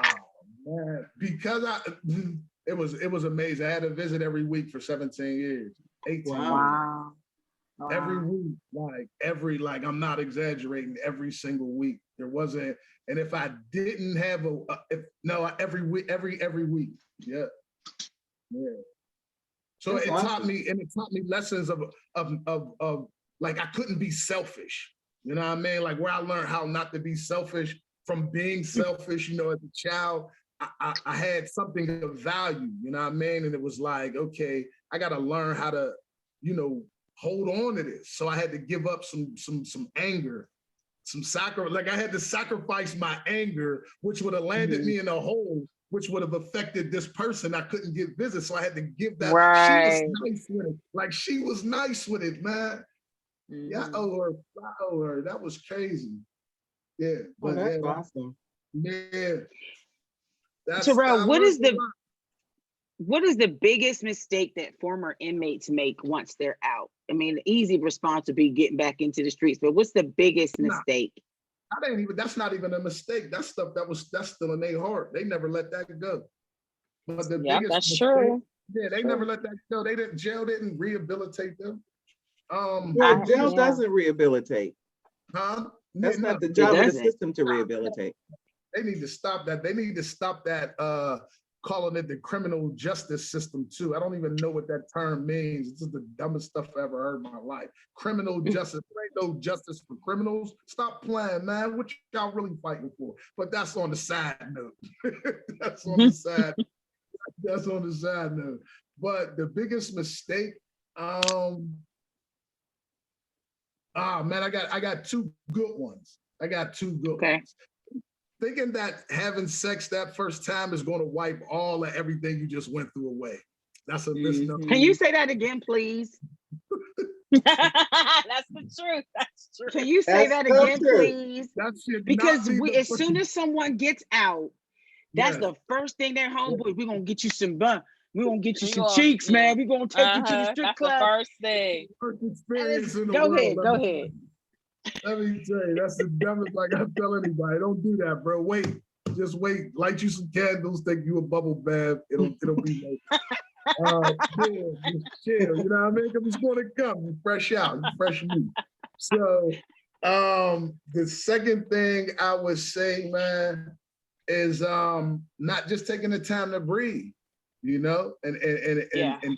man, because it was amazing. I had a visit every week for 17 years, 18 years. Wow. Every week, like I'm not exaggerating, every single week. There wasn't, and if I didn't have every week. Yeah. So That's awesome. taught me lessons of like I couldn't be selfish. You know what I mean? Like where I learned how not to be selfish from being selfish, you know, as a child, I had something of value, you know what I mean? And it was like, okay, I got to learn how to, you know, hold on to this. So I had to give up some anger, like I had to sacrifice my anger, which would have landed me in a hole, which would have affected this person I couldn't get visits. So I had to give that. She was nice with it. Like she was nice with it, man. Yeah, I owe her. That was crazy. Yeah, but that's awesome. Yeah. Terrell, what is the biggest mistake that former inmates make once they're out? I mean, the easy response would be getting back into the streets, but what's the biggest mistake? That's not even a mistake. That's stuff that's still in their heart. They never let that go. But the biggest mistake, true. Yeah, they never let that go. Jail didn't rehabilitate them. Jail doesn't rehabilitate. Huh? That's not the job of the system to rehabilitate. They need to stop that. They need to stop that calling it the criminal justice system too. I don't even know what that term means. It's just the dumbest stuff I ever heard in my life. Criminal justice. There ain't no justice for criminals. Stop playing, man. What y'all really fighting for? But that's on the side note. That's on the side. That's on the side note. But the biggest mistake, man, I got two good ones. Ones. Thinking that having sex that first time is going to wipe all of everything you just went through away. That's a misnomer. Can you say that again, please? That's the truth. That's true. Can you say that again, please? Because as soon as someone gets out, that's the first thing their homeboys, we're going to get you some bun. We're going to get you some cheeks, man. We're going to take you to the strip club. That's the first thing. First experience in the Go world. Go ahead. Let me tell you, that's the dumbest. Like I tell anybody, don't do that, bro. Wait, just wait. Light you some candles, take you a bubble bath. It'll be like, chill. You know what I mean? Because it's going to come. You fresh out, you fresh meat. So, the second thing I would say, man, is not just taking the time to breathe. You know, and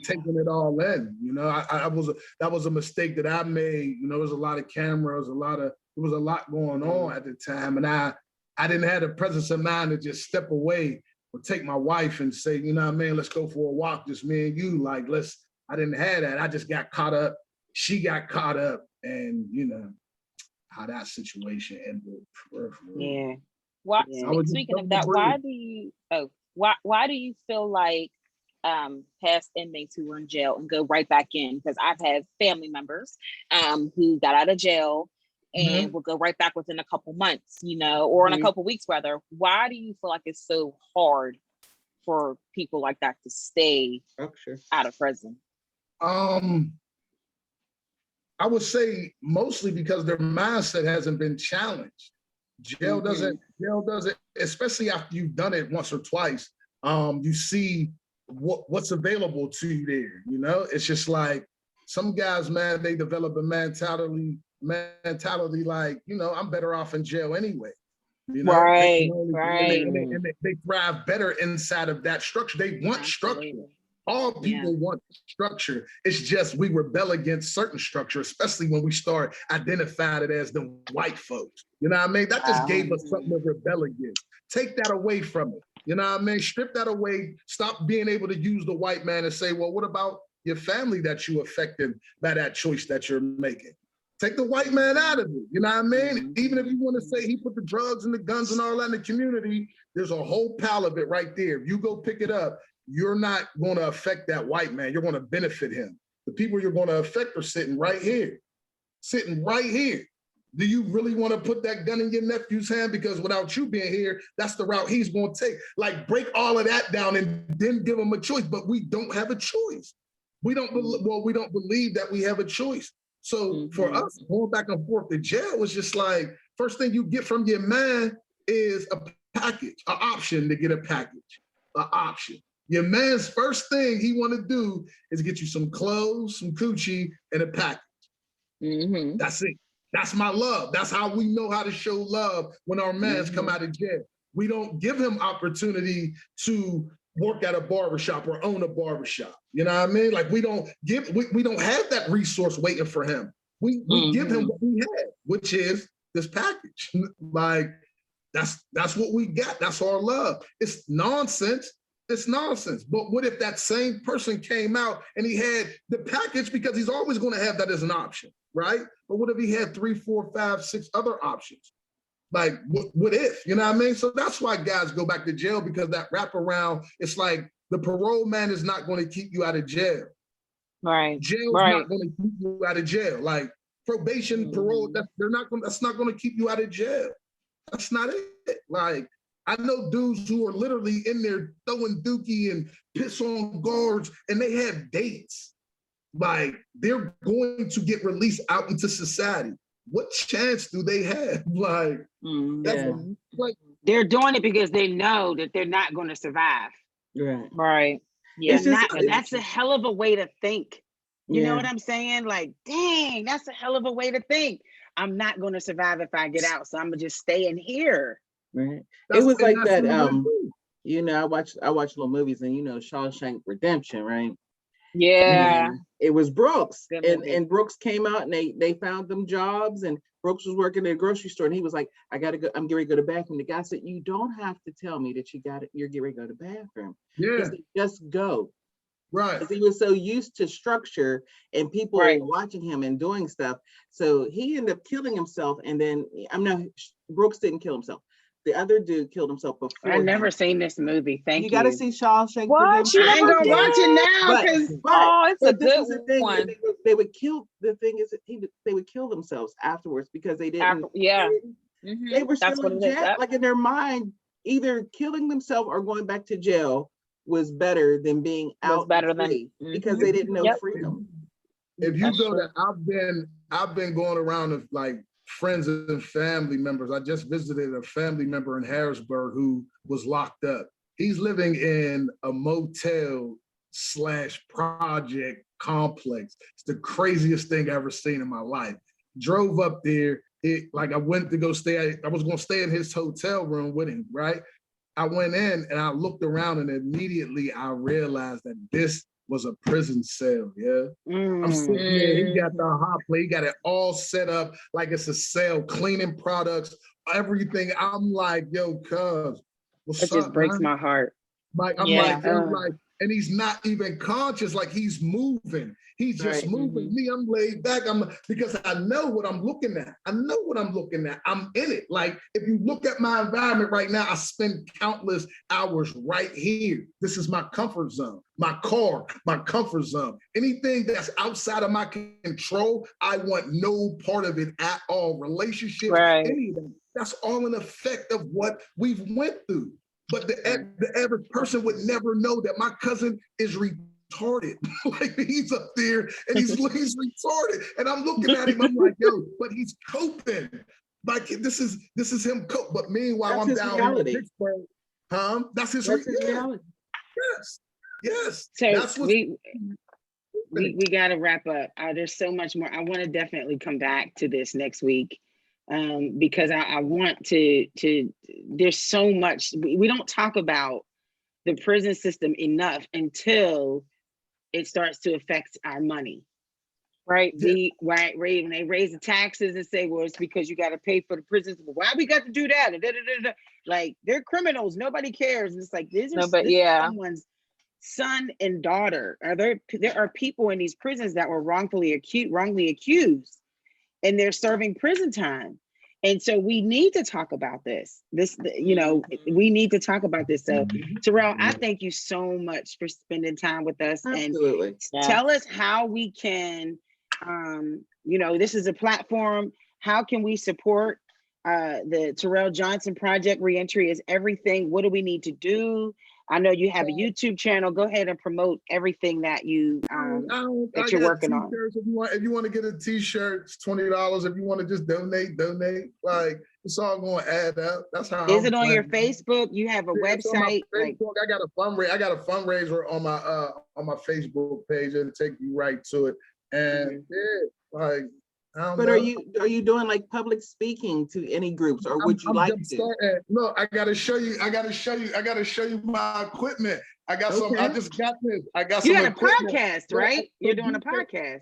taking it all in. You know, that was a mistake that I made. You know, there was a lot of cameras, there was a lot going on at the time, and I didn't have the presence of mind to just step away or take my wife and say, you know what I mean, let's go for a walk, just me and you. Like, I didn't have that. I just got caught up. She got caught up, and you know how that situation ended. Yeah. Speaking of that, why do you feel like past inmates who were in jail and go right back in, because I've had family members who got out of jail and will go right back within a couple months, you know, or in a couple weeks rather. Why do you feel like it's so hard for people like that to stay out of prison? I would say mostly because their mindset hasn't been challenged. Jail doesn't, especially after you've done it once or twice, you see what's available to you there, you know? It's just like some guys, man, they develop a mentality like, you know, I'm better off in jail anyway. You know, right. And they thrive better inside of that structure. They want structure. All people want structure. It's just we rebel against certain structure, especially when we start identifying it as the white folks. You know what I mean? That just gave us something to rebel against. Take that away from it. You know what I mean? Strip that away. Stop being able to use the white man and say, well, what about your family that you affected by that choice that you're making? Take the white man out of it. You know what I mean? Even if you want to say he put the drugs and the guns and all that in the community, there's a whole pile of it right there. If you go pick it up, you're not going to affect that white man. You're going to benefit him. The people you're going to affect are sitting right here. Sitting right here. Do you really want to put that gun in your nephew's hand? Because without you being here, that's the route he's going to take. Like, break all of that down and then give him a choice. But we don't have a choice. We don't believe that we have a choice. So for us, going back and forth to jail was just like, first thing you get from your man is a package, an option to get a package, an option. Your man's first thing he want to do is get you some clothes, some coochie, and a package. That's it. That's my love. That's how we know how to show love when our mans come out of jail. We don't give him opportunity to work at a barbershop or own a barbershop. You know what I mean? Like we don't have that resource waiting for him. We give him what we have, which is this package. Like that's what we got. That's our love. It's nonsense. It's nonsense. But what if that same person came out and he had the package, because he's always going to have that as an option, right? But what if he had 3, 4, 5, 6 other options? Like, what if, you know what I mean? So that's why guys go back to jail, because that wraparound, it's like the parole man is not going to keep you out of jail. Right. Jail's not going to keep you out of jail. Like probation, parole, that's not going to keep you out of jail. That's not it. Like, I know dudes who are literally in there throwing dookie and piss on guards, and they have dates. Like, they're going to get released out into society. What chance do they have? Like, like they're doing it because they know that they're not going to survive. Right. Yeah, that's a hell of a way to think. You know what I'm saying? Like, dang, that's a hell of a way to think. I'm not going to survive if I get out, so I'm gonna just stay in here. Right. It was like that. You know, I watch little movies, and you know, Shawshank Redemption, right? Yeah. And it was Brooks, and Brooks came out, and they found them jobs, and Brooks was working at a grocery store, and he was like, "I gotta go. I'm getting ready to go to the bathroom." The guy said, "You don't have to tell me that you're getting ready to go to the bathroom. He said, just go." Right. Because he was so used to structure and people watching him and doing stuff. So he ended up killing himself. And then Brooks didn't kill himself. The other dude killed himself before. I've never seen this movie. Thank you. You got to see Shawshank. What? I ain't gonna watch it now because it's a good one. They would kill. The thing is, they would kill themselves afterwards because they didn't. They were still in jail. Like in their mind, either killing themselves or going back to jail was better than being out because they didn't know freedom. If you go to, I've been going around with like friends and family members. I just visited a family member in Harrisburg who was locked up. He's living in a motel / project complex. It's the craziest thing I've ever seen in my life. Drove up there. I went to go stay. I was going to stay in his hotel room with him, right? I went in and I looked around, and immediately I realized that this was a prison cell. I'm sitting there, he got the hot plate, he got it all set up like it's a cell, cleaning products, everything. I'm like, yo, cuz, what's up, it just breaks man? my heart. Like, and he's not even conscious, like he's moving. He's just moving. Me, I'm laid back. Because I know what I'm looking at. I'm in it. Like if you look at my environment right now, I spend countless hours right here. This is my comfort zone. My car, my comfort zone. Anything that's outside of my control, I want no part of it at all. Relationships, anything. That's all an effect of what we've went through. But the average person would never know that my cousin is retarded. Like he's up there and he's retarded. And I'm looking at him, I'm like, yo, but he's coping. Like this is him cope. But meanwhile, that's I'm down reality. in Pittsburgh. That's his reality. Yes. So that's we got to wrap up. There's so much more. I want to definitely come back to this next week. Because I want to there's so much, we don't talk about the prison system enough until it starts to affect our money. Right? When they raise the taxes and say, well, it's because you got to pay for the prisons. Well, why we got to do that? Like they're criminals. Nobody cares. And it's like, this is someone's son and daughter. There are people in these prisons that were wrongly accused. And they're serving prison time. And so we need to talk about this. We need to talk about this. So Terrell, I thank you so much for spending time with us. Absolutely. And tell us how we can, this is a platform. How can we support the Terrell Johnson Project? ReEntry Is Everything. What do we need to do? I know you have a YouTube channel. Go ahead and promote everything that you're working on. If you want to get a t-shirt, it's $20. If you want to just donate. Like it's all going to add up. That's how. Is it on your Facebook? You have a website? Facebook. I got a fundraiser on my Facebook page. It'll take you right to it. And but are you doing like public speaking to any groups, or would you like to? No, I gotta show you my equipment. I got some. I just got this. I got some. You got a podcast, right? You're doing a podcast.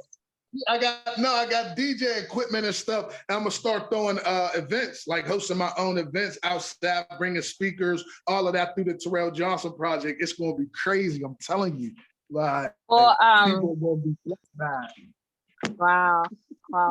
I got DJ equipment and stuff. And I'm gonna start throwing events, like hosting my own events outside, bringing speakers, all of that through the Terrell Johnson Project. It's gonna be crazy. I'm telling you. Like, people will be blessed by it. Wow,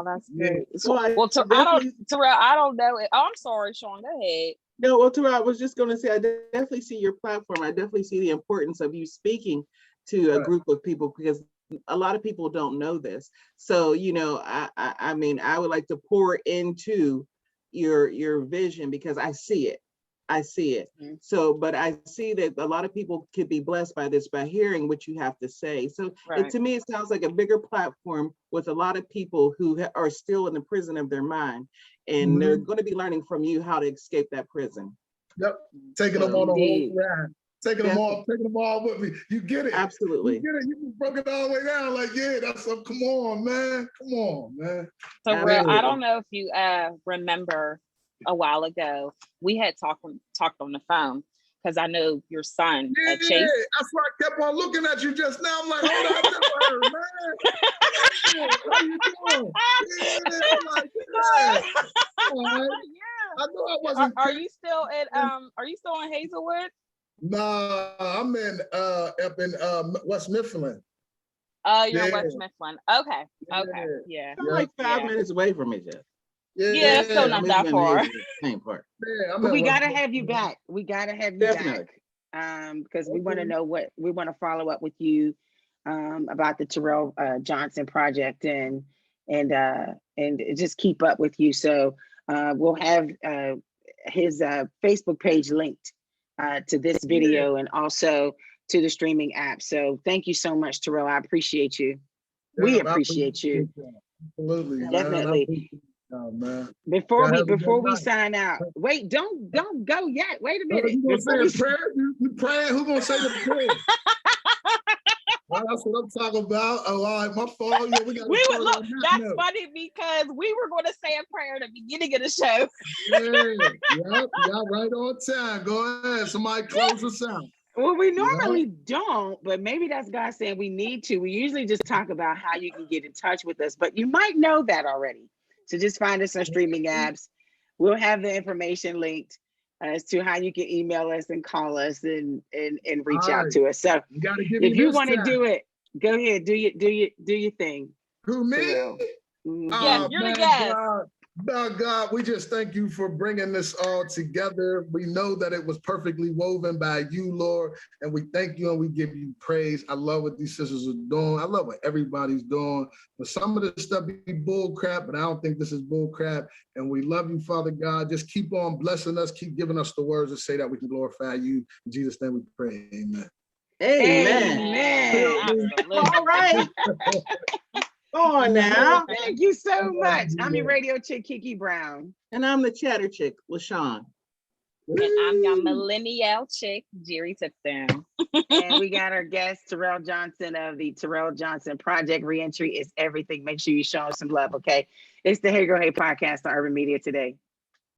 that's great. Well, Terrell, I don't know. I'm sorry, Sean. Go ahead. No, well, Terrell, I was just going to say, I definitely see your platform. I definitely see the importance of you speaking to a group of people, because a lot of people don't know this. So, I mean, I would like to pour into your vision, because I see it. Mm-hmm. So, but I see that a lot of people could be blessed by this, by hearing what you have to say. So to me, it sounds like a bigger platform with a lot of people who are still in the prison of their mind, and they're going to be learning from you how to escape that prison. Yep. Taking them on a whole ride. Taking them all with me. You get it. Absolutely. You get it. You broke it all the way down. Like, that's a, come on, man. So, Real, I don't know if you remember a while ago, we had talked on the phone, because I know your son, Chase. That's why I kept on looking at you just now. I'm like, hold on, man. How you doing? I know I wasn't. Are you still in Hazelwood? Nah, I'm in up in West Mifflin. Oh, you're in West Mifflin. Okay. Yeah. I'm like 5 minutes away from each other. Yeah, it's still not that far. Same part. But we gotta have you back. Back. Because we want to know we want to follow up with you about the Terrell Johnson Project and just keep up with you. So we'll have his Facebook page linked to this video and also to the streaming app. So thank you so much, Terrell. I appreciate you. We appreciate you. Absolutely, definitely. Oh, man. Before we sign out, wait, don't go yet. Wait a minute. You gonna say a prayer? You praying? Who gonna say the prayer? Well, that's what I'm talking about. Oh, all right, my fault. Yeah, that's funny, because we were going to say a prayer at the beginning of the show. Y'all right on time. Go ahead. Somebody close us out. Well, we normally don't, but maybe that's God saying we need to. We usually just talk about how you can get in touch with us, but you might know that already. So just find us on streaming apps. We'll have the information linked as to how you can email us and call us and reach All out right. to us. So You got to give if me you this want to time. do it, go ahead, do your thing. Who, me? Terrell. Mhm. Yes, you're the man, guest. God, we just thank you for bringing this all together. We know that it was perfectly woven by you, Lord, and we thank you and we give you praise. I love what these sisters are doing. I love what everybody's doing. But some of this stuff be bull crap, but I don't think this is bull crap. And we love you, Father God. Just keep on blessing us, keep giving us the words to say that we can glorify you. In Jesus' name we pray. Amen. Amen. Amen. Absolutely. All right. Go on now. Thank you so much. I'm your radio chick, Kiki Brown. And I'm the chatter chick, LaShawn. And I'm your millennial chick, Jerry Tipton. And we got our guest, Terrell Johnson of the Terrell Johnson Project. ReEntry Is Everything. Make sure you show us some love, okay? It's the Hey Girl Hey podcast on Urban Media Today.